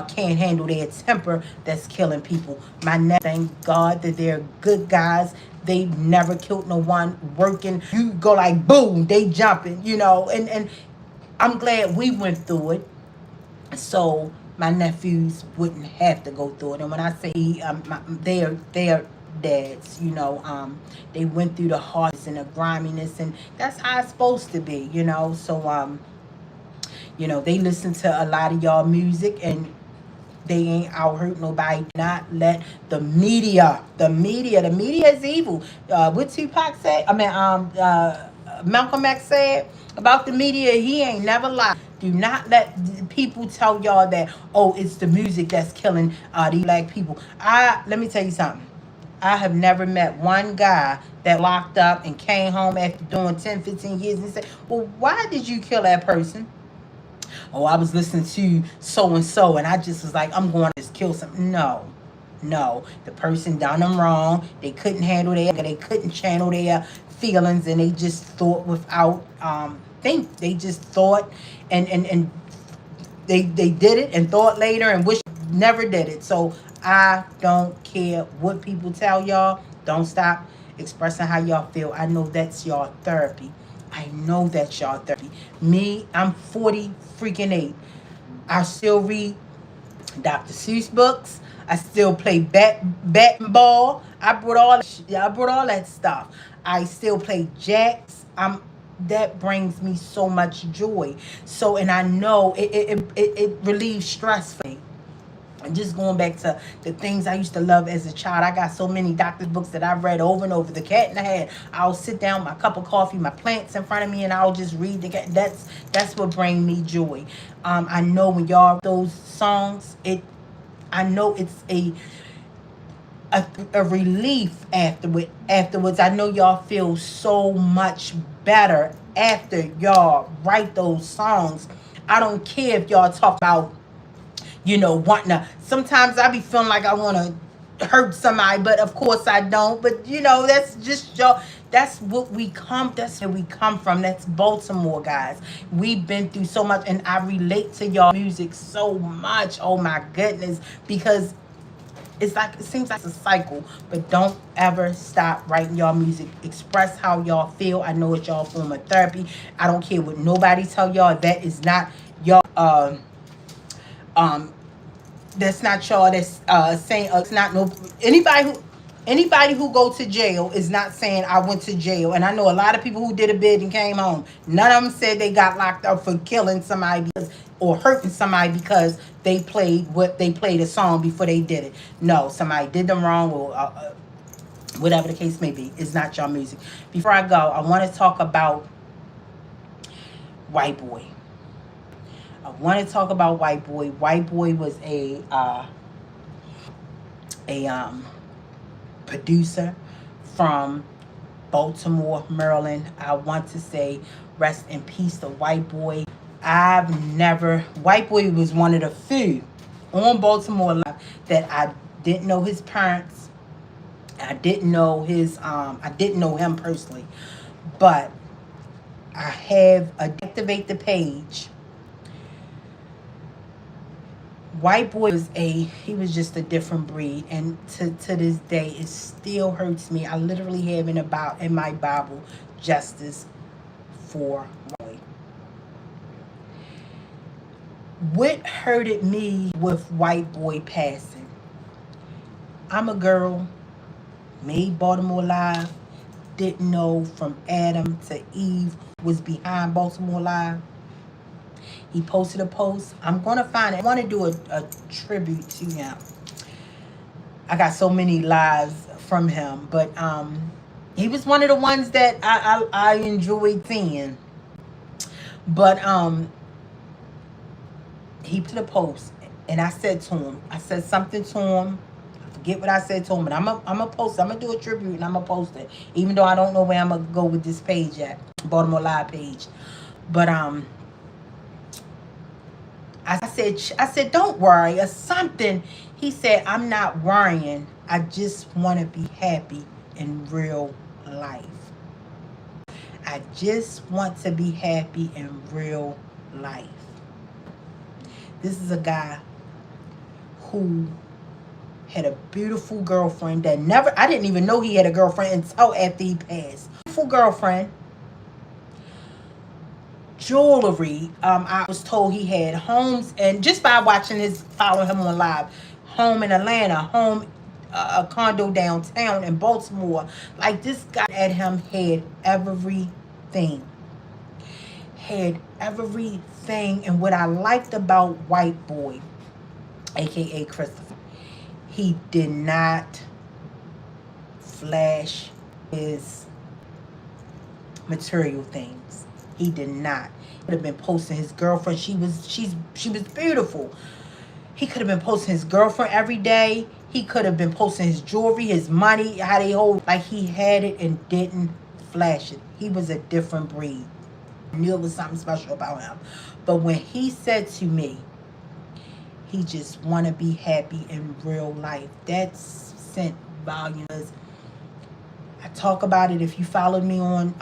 can't handle their temper, that's killing people. Thank God that they're good guys. They never killed no one working. You go like boom, they jumping, and I'm glad we went through it, so my nephews wouldn't have to go through it. And when I say they're dads, they went through the hardness and the griminess, and that's how it's supposed to be, So they listen to a lot of y'all music, and they ain't out hurt nobody. Not let the media is evil. What Tupac said, Malcolm X said about the media, he ain't never lied. Do not let people tell y'all that, oh, it's the music that's killing these black people. Let me tell you something. I have never met one guy that locked up and came home after doing 10, 15 years and said, well, why did you kill that person? Oh, I was listening to so and so, and I just was like, I'm going to just kill some. No, no, the person done them wrong. They couldn't handle they couldn't channel their feelings, and they just thought without think. They just thought, and they did it and thought later and wish never did it. So I don't care what people tell y'all. Don't stop expressing how y'all feel. I know that's y'all therapy. I know that's y'all therapy. Me, I'm 40 freaking 8. I still read Dr. Seuss books. I still play bat and ball. I brought all that stuff. I still play jacks. That brings me so much joy. So, and I know it relieves stress for me. And just going back to the things I used to love as a child, I got so many doctor's books that I've read over and over. The Cat in the Hat. I'll sit down, my cup of coffee, my plants in front of me, and I'll just read the cat. That's what brings me joy. I know when y'all those songs, I know it's a relief afterwards. I know y'all feel so much better after y'all write those songs. I don't care if y'all talk about wanting to. Sometimes I be feeling like I want to hurt somebody, but of course I don't. But that's just y'all. That's what we come. That's where we come from. That's Baltimore, guys. We've been through so much, and I relate to y'all music so much. Oh my goodness, because it seems like it's a cycle. But don't ever stop writing y'all music. Express how y'all feel. I know it's y'all form of therapy. I don't care what nobody tell y'all. That is not y'all. Um that's not y'all that's saying it's not no anybody who go to jail is not saying I went to jail. And I know a lot of people who did a bid and came home. None of them said they got locked up for killing somebody or hurting somebody because they played a song before they did it. No, somebody did them wrong, or whatever the case may be. It's not y'all music. Before I go, I want to talk about White Boy. I want to talk about White Boy. White Boy was a producer from Baltimore, Maryland. I want to say rest in peace to White Boy. White Boy was one of the few on Baltimore Live that I didn't know his parents. I didn't know him personally, but I have a deactivate the page. White Boy he was just a different breed, and to this day it still hurts me. I literally have in my Bible justice for White Boy. What hurted me with White Boy passing? I'm a girl, made Baltimore Live, didn't know from Adam to Eve was behind Baltimore Live. He posted a post. I'm going to find it. I want to do a tribute to him. I got so many lives from him. But he was one of the ones that I enjoyed seeing. But he put a post. And I said something to him. I forget what I said to him. But I'm a post. I'm going to do a tribute and I'm going to post it. Even though I don't know where I'm going to go with this page at. Baltimore Live page. But I said, don't worry, or something. He said, I'm not worrying. I just want to be happy in real life. I just want to be happy in real life. This is a guy who had a beautiful girlfriend I didn't even know he had a girlfriend until after he passed. Beautiful girlfriend. jewelry. I was told he had homes, and just by watching his, following him on live, home in Atlanta, home, a condo downtown in Baltimore. Like, this guy at him had everything, had everything. And what I liked about White Boy, aka Christopher, he did not flash his material things. He did not. He could have been posting his girlfriend. She was beautiful. He could have been posting his girlfriend every day. He could have been posting his jewelry, his money, how they hold. Like, he had it and didn't flash it. He was a different breed. I knew it was something special about him. But when he said to me, he just want to be happy in real life, that sent volumes. I talk about it. If you followed me on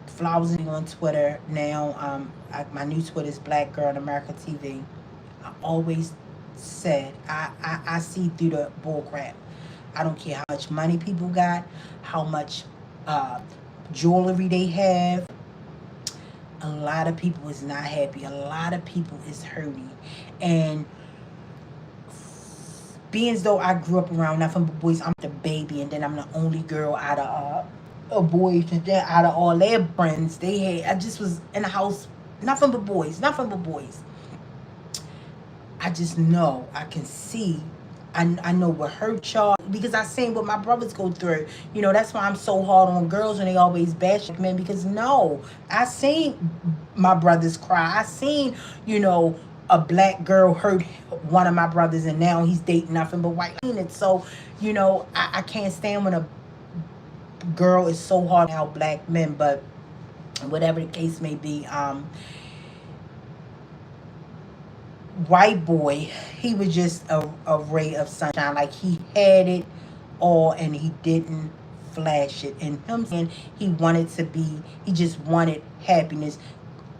Flowers on Twitter now, my new Twitter is Black Girl in America TV. I always said I see through the bullcrap. I don't care how much money people got, how much jewelry they have. A lot of people is not happy. A lot of people is hurting. And being as though I grew up around nothing but boys, I'm the baby, and then I'm the only girl out of boys, and then out of all their friends they had. I just was in the house, nothing but boys, nothing but boys. I just know, I can see, I know what hurt y'all, because I seen what my brothers go through. You know, that's why I'm so hard on girls when they always bash men, because no, I seen my brothers cry. I seen, you know, a black girl hurt one of my brothers, and now he's dating nothing but white. So, you know, I can't stand when a girl is so hard on black men. But whatever the case may be, White Boy, he was just a ray of sunshine. Like, he had it all and he didn't flash it. And him saying he wanted to be, he just wanted happiness,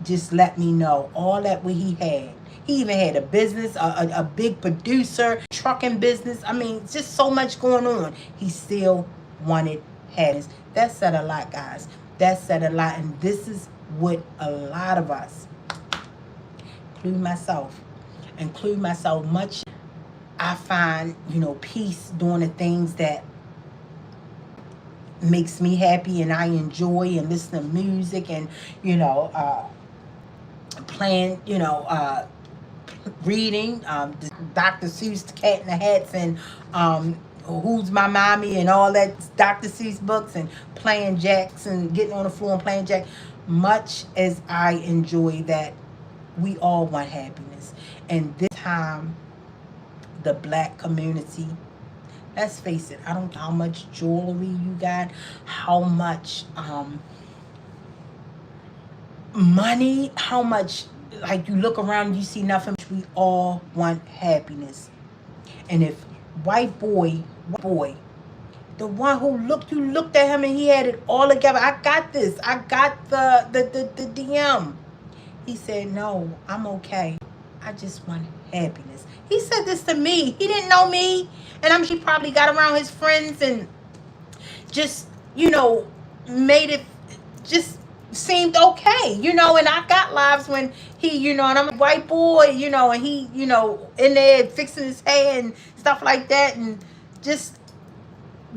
just let me know all that what he had. He even had a business, a big producer, trucking business. I mean, just so much going on. He still wanted happiness. That said a lot, guys. That said a lot. And this is what a lot of us, include myself, much I find, you know, peace doing the things that makes me happy and I enjoy, and listen to music, and, you know, playing, you know, reading, Dr. Seuss, The Cat in the Hats, and Who's My Mommy, and all that Dr. Seuss books, and playing jacks and getting on the floor and playing jack. Much as I enjoy that, we all want happiness. And this time, the black community, let's face it, I don't know how much jewelry you got, how much money, how much, like, you look around, you see nothing. We all want happiness. And if white boy, the one who you looked at him and he had it all together. I got this. I got the DM. He said, no, I'm okay. I just want happiness. He said this to me. He didn't know me. And I'm sure he probably got around his friends and just, you know, made it just seemed okay, you know. And I got lives when he, you know, and I'm a white boy, you know, and he, you know, in there fixing his hair and stuff like that, and just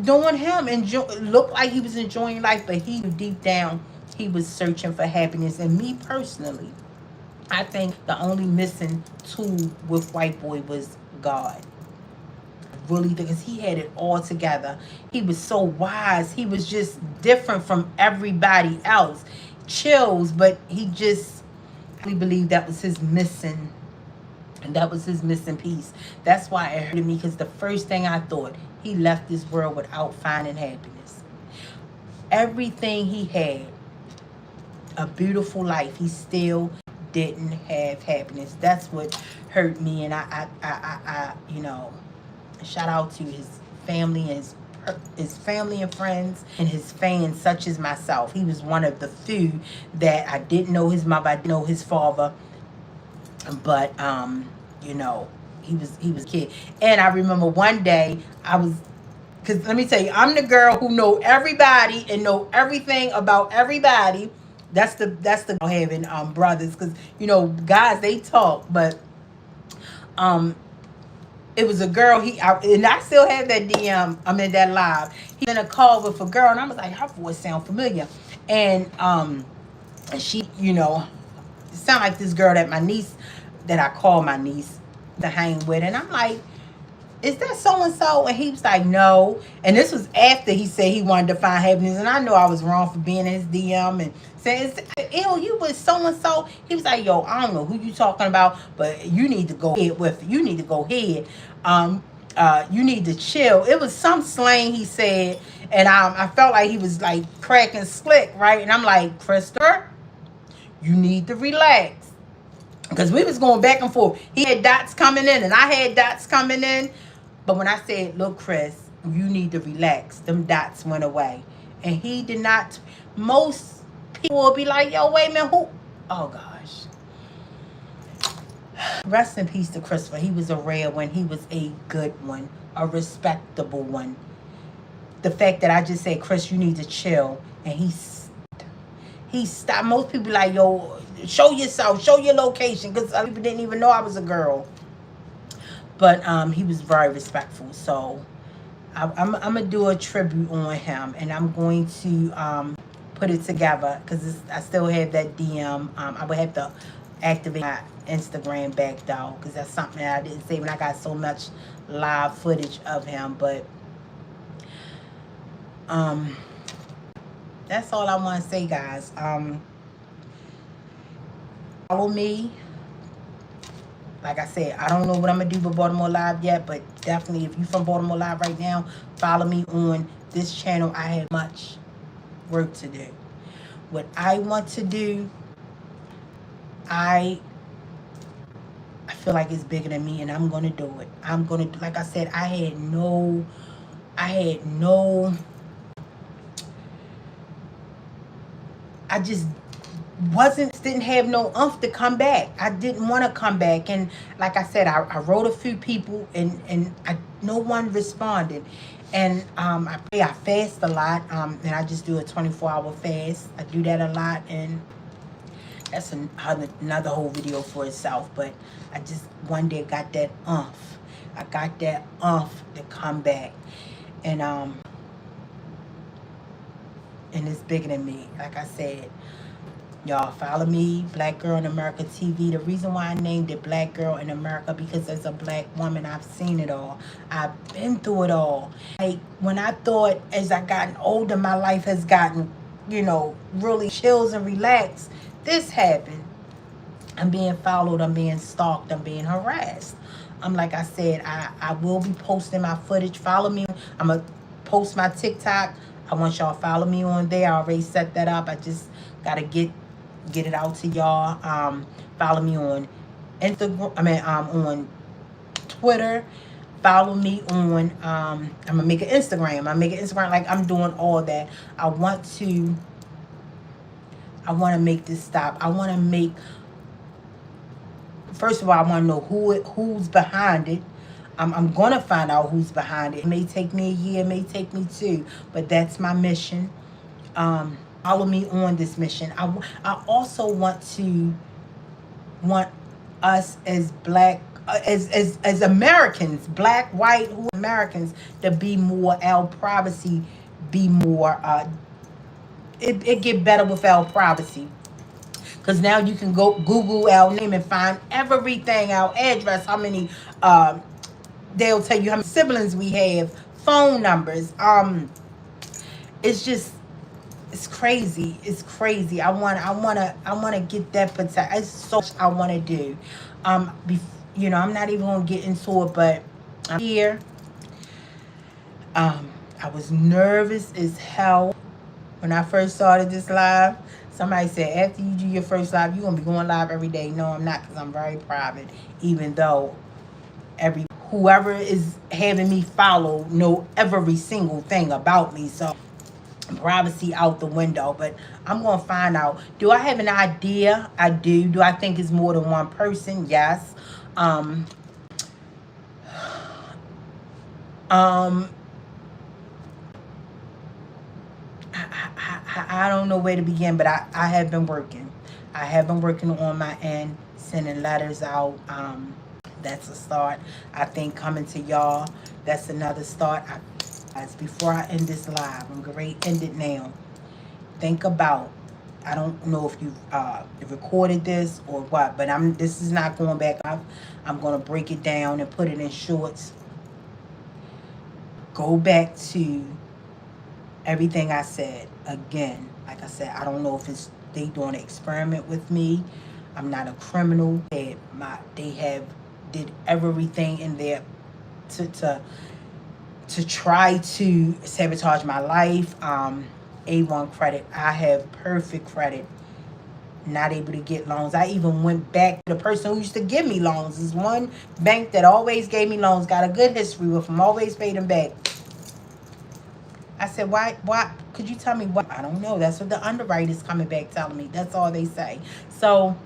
doing him, and looked like he was enjoying life, but he, deep down, he was searching for happiness. And me personally, I think the only missing tool with White Boy was God. Really, because he had it all together. He was so wise. He was just different from everybody else. Chills, but he just, we believe that was his missing, and that was his missing piece. That's why it hurted me, because the first thing I thought, he left this world without finding happiness. Everything he had, a beautiful life, he still didn't have happiness. That's what hurt me. And I you know, shout out to his family and his family and friends and his fans, such as myself. He was one of the few that I didn't know his mother, I didn't know his father, but you know, he was a kid. And I remember one day I was, because let me tell you, I'm the girl who know everybody and know everything about everybody, That's the having brothers, because guys, they talk, but um it was a girl. And I still have that DM. I'm in that live. He in a call with a girl, and I was like, her voice sound familiar, and she, it sound like this girl that my niece, that I call my niece, to hang with, and I'm like, is that so and so? And he was like, no. And this was after he said he wanted to find happiness. And I know I was wrong for being in his DM and saying, ew, you was so and so. He was like, yo, I don't know who you talking about, but you need to go ahead with it. You need to go ahead. You need to chill. It was some slang he said, and I felt like he was like cracking slick, right? And I'm like, Christopher, you need to relax. Because we was going back and forth. He had dots coming in and I had dots coming in. But when I said, look, Chris, you need to relax, them dots went away. And he did not. Most people will be like, yo, wait a minute, who? Oh, gosh. Rest in peace to Christopher. He was a rare one. He was a good one, a respectable one. The fact that I just said, Chris, you need to chill. And he stopped. Most people like, yo, show yourself, show your location. Because other people didn't even know I was a girl. But he was very respectful. So I'm going to do a tribute on him. And I'm going to put it together. Because I still have that DM. I would have to activate my Instagram back, though. Because that's something that I didn't say when I got so much live footage of him. But that's all I want to say, guys. Follow me. Like I said, I don't know what I'm going to do with Baltimore Live yet, but definitely if you're from Baltimore Live right now, follow me on this channel. I have much work to do. What I want to do, I feel like it's bigger than me, and I'm going to do it. I'm going to, like I said, I had no, I just didn't have no umph to come back. I didn't want to come back. And like I said, I wrote a few people and no one responded. And I fast a lot, and I just do a 24-hour fast. I do that a lot, and that's another whole video for itself. But I just one day got that umph. I got that umph to come back. And it's bigger than me. Like I said, y'all follow me, Black Girl in America TV. The reason why I named it Black Girl in America, because as a black woman, I've seen it all. I've been through it all. Like, when I thought as I gotten older, my life has gotten, really chills and relaxed, this happened. I'm being followed, I'm being stalked, I'm being harassed. Like I said, I will be posting my footage. Follow me. I'm going to post my TikTok. I want y'all to follow me on there. I already set that up. I just got to get it out to y'all. Follow me on Instagram. On Twitter. Follow me on, I'm going to make an Instagram. Like I'm doing all that. I want to make this stop. First of all, I want to know who's behind it. I'm going to find out who's behind it. It may take me a year, it may take me 2, but that's my mission. Follow me on this mission. I also want us as black, as Americans, black, white, who Americans, to be more, our privacy be more, it get better with our privacy. Because now you can go Google our name and find everything, our address, how many, they'll tell you how many siblings we have, phone numbers. It's crazy. It's crazy. I wanna get that protect. It's so much I wanna do. I'm not even gonna get into it, but I'm here. I was nervous as hell when I first started this live. Somebody said, after you do your first live, you're going to be going live every day. No, I'm not, because I'm very private. Even though whoever is having me follow know every single thing about me. So, privacy out the window. But I'm going to find out. Do I have an idea? I do. Do I think it's more than one person? Yes. I don't know where to begin, but I have been working. I have been working on my end, sending letters out. That's a start. I think coming to y'all, that's another start. Before I end this live, I'm going to end it now. Think about, I don't know if you recorded this or what, but this is not going back up. I'm going to break it down and put it in shorts. Go back to everything I said. Again, like I said, I don't know if it's they doing an experiment with me. I'm not a criminal. They have did everything in there to try to sabotage my life. A1 credit. I have perfect credit. Not able to get loans. I even went back to the person who used to give me loans. There's one bank that always gave me loans. Got a good history with them. Always paid them back. I said, why? Could you tell me what? I don't know. That's what the underwriters coming back telling me. That's all they say. So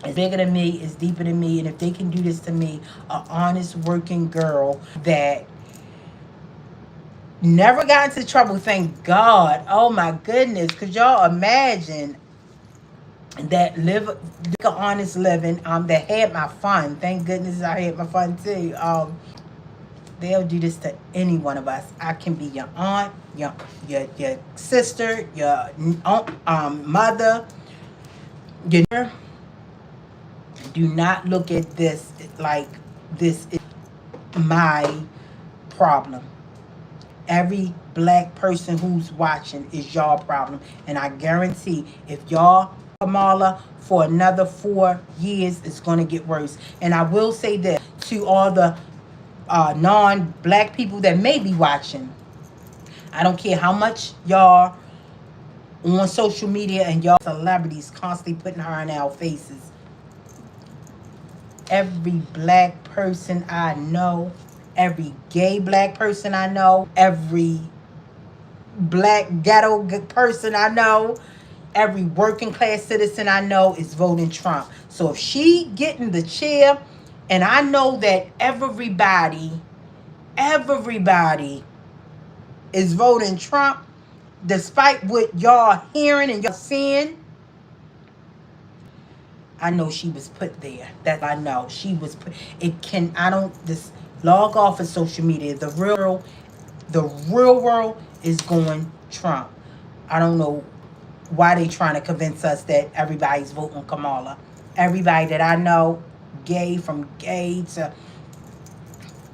it's bigger than me. It's deeper than me. And if they can do this to me, a honest working girl that never got into trouble, thank God. Oh my goodness. Could y'all imagine that live an honest living, that had my fun. Thank goodness I had my fun too. They'll do this to any one of us. I can be your aunt, your sister, your mother. Do not look at this like this is my problem. Every black person who's watching is y'all problem. And I guarantee if y'all Kamala for another 4 years, it's going to get worse. And I will say this to all the non-black people that may be watching. I don't care how much y'all on social media and y'all celebrities constantly putting her in our faces. Every black person I know, every gay black person I know, every black ghetto person I know, every working class citizen I know is voting Trump. So if she get in the chair, and I know that everybody is voting Trump, despite what y'all hearing and y'all seeing, I know she was put there. That I know she was put. I don't just log off of social media. The real world is going Trump. I don't know why they trying to convince us that everybody's voting Kamala. Everybody that I know, from gay to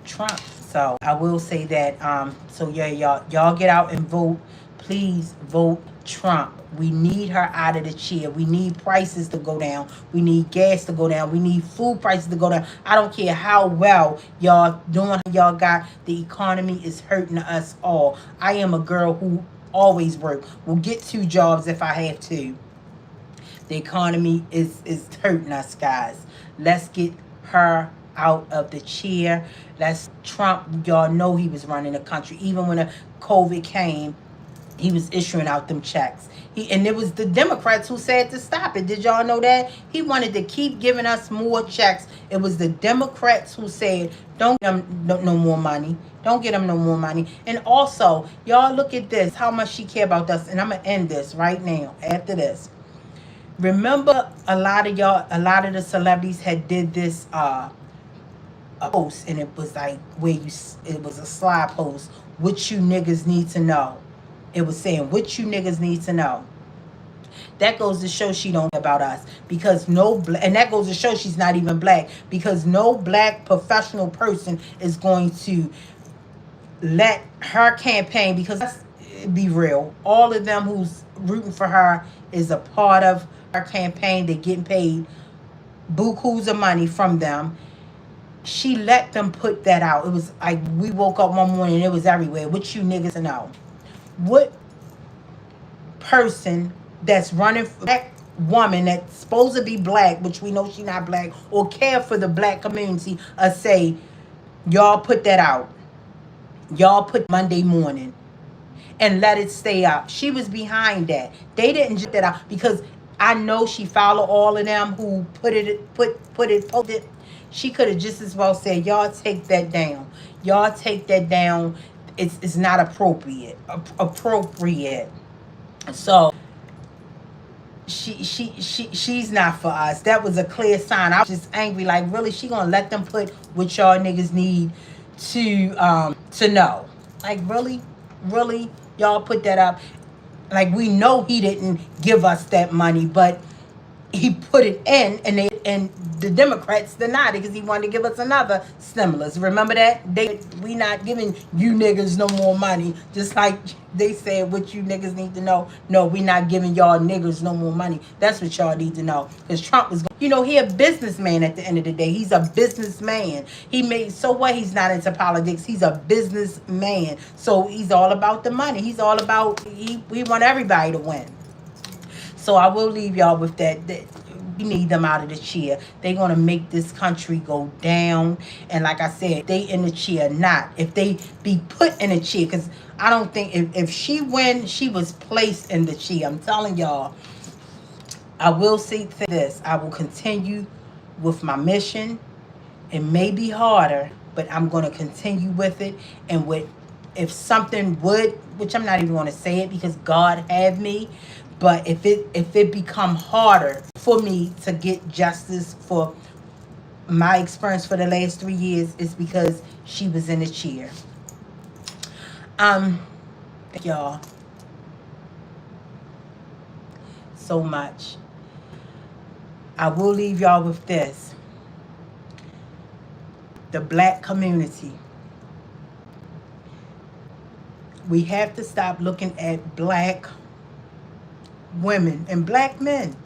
Trump. So I will say that. So yeah, y'all get out and vote. Please vote Trump. We need her out of the chair. We need prices to go down. We need gas to go down. We need food prices to go down. I don't care how well y'all doing. Y'all got the economy is hurting us all. I am a girl who always work. Will get 2 jobs if I have to. The economy is hurting us, guys. Let's get her out of the chair. Trump, y'all know he was running the country. Even when the COVID came, he was issuing out them checks. And it was the Democrats who said to stop it. Did y'all know that? He wanted to keep giving us more checks. It was the Democrats who said, don't give them no more money. Don't get them no more money. And also, y'all look at this, how much she care about us. And I'm going to end this right now after this. Remember, a lot of the celebrities had did this a post, and it was like it was a slide post. What you niggas need to know. It was saying what you niggas need to know. That goes to show she don't care about us, because and that goes to show she's not even black, because no black professional person is going to let her campaign, because let's be real, all of them who's rooting for her is a part of her campaign. They're getting paid bukus of money from them. She let them put that out. It was like we woke up one morning and it was everywhere. What you niggas know? What person that's running for black woman that's supposed to be black, which we know she not black, or care for the black community, say, y'all put that out. Y'all put Monday morning and let it stay up. She was behind that. They didn't just that out, because I know she followed all of them who posted. She could have just as well said, y'all take that down. Y'all take that down. It's not appropriate. So she's not for us. That was a clear sign. I was just angry, like, really, she gonna let them put what y'all niggas need to know. Like, really, y'all put that up. Like, we know he didn't give us that money, but he put it in, and the Democrats denied it because he wanted to give us another stimulus. Remember that? We not giving you niggas no more money. Just like they said, what you niggas need to know. No, we not giving y'all niggas no more money. That's what y'all need to know. Because Trump was, he a businessman at the end of the day. He's a businessman. So what? He's not into politics. He's a businessman. So he's all about the money. He's all about, he want everybody to win. So I will leave y'all with that. We need them out of the chair. They're going to make this country go down. And like I said, they in the chair, not. If they be put in a chair, because I don't think if she win, she was placed in the chair. I'm telling y'all, I will say this. I will continue with my mission. It may be harder, but I'm going to continue with it. And if something would, which I'm not even going to say it because God have me, but if it become harder for me to get justice for my experience for the last 3 years, it's because she was in a chair. Thank y'all so much. I will leave y'all with this. The black community. We have to stop looking at black women and black men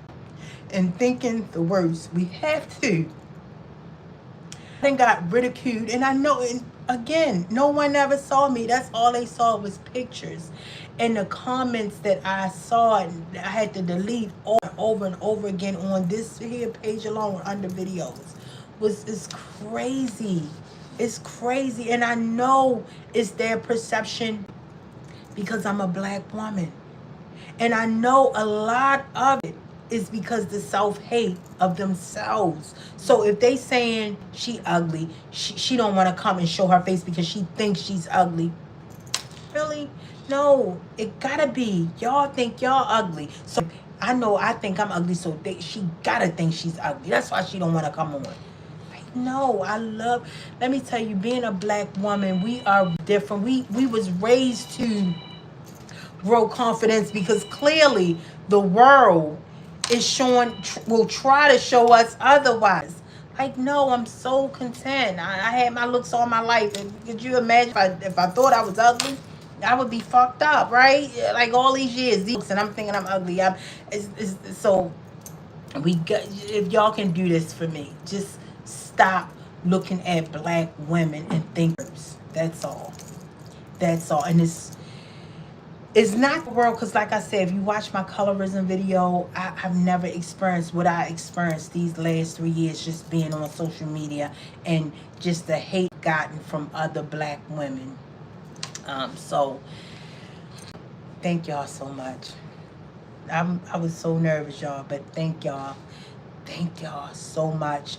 and thinking the worst. We have to. I got ridiculed, and I know, and again, no one ever saw me. That's all they saw was pictures. And the comments that I saw, and I had to delete over and over again on this here page alone under videos, is crazy. It's crazy. And I know it's their perception because I'm a black woman. And I know a lot of it is because the self-hate of themselves. So if they saying she ugly, she don't want to come and show her face because she thinks she's ugly. Really? No, it gotta be. Y'all think y'all ugly. So I think I'm ugly, so she gotta think she's ugly. That's why she don't want to come on. No, let me tell you, being a black woman, we are different. We was raised to grow confidence because clearly the world is will try to show us otherwise. Like, no, I'm so content. I had my looks all my life. And could you imagine if I thought I was ugly? I would be fucked up, right? Like all these years, and I'm thinking I'm ugly. So if y'all can do this for me, just stop looking at black women and thinkers. That's all. That's all. And it's not the world, because like I said, if you watch my colorism video, I've never experienced what I experienced these last 3 years just being on social media and just the hate gotten from other black women. So thank y'all so much. I was so nervous, y'all, but thank y'all. Thank y'all so much.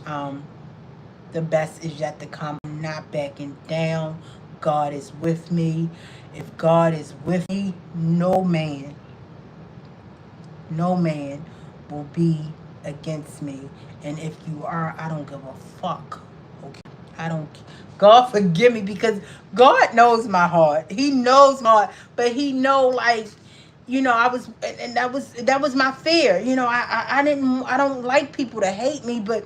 The best is yet to come. I'm not backing down. God is with me. If God is with me, no man will be against me. And if you are, I don't give a fuck. Okay? I don't. God forgive me, because God knows my heart. He knows my heart, but He know, like, I was, and that was my fear. I don't like people to hate me, but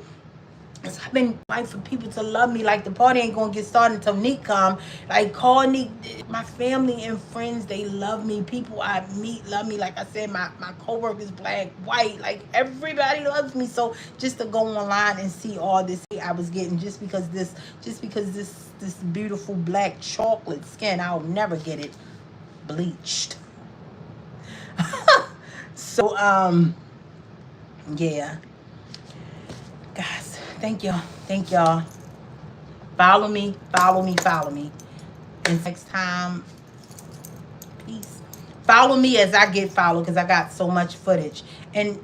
I've been fighting for people to love me. Like, the party ain't gonna get started until Nick come. Like, call Nick. My family and friends, they love me. People I meet love me. Like I said, my coworkers, black, white, like everybody loves me. So just to go online and see all this I was getting, just because this beautiful black chocolate skin, I'll never get it bleached. So yeah, guys. Thank y'all. Follow me. And next time, peace. Follow me as I get followed, because I got so much footage. And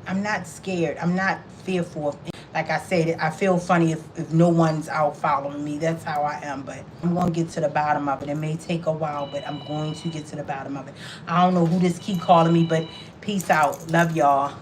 I'm not scared. I'm not fearful. Like I said, I feel funny if no one's out following me. That's how I am. But I'm going to get to the bottom of it. It may take a while, but I'm going to get to the bottom of it. I don't know who this keep calling me, but peace out. Love y'all.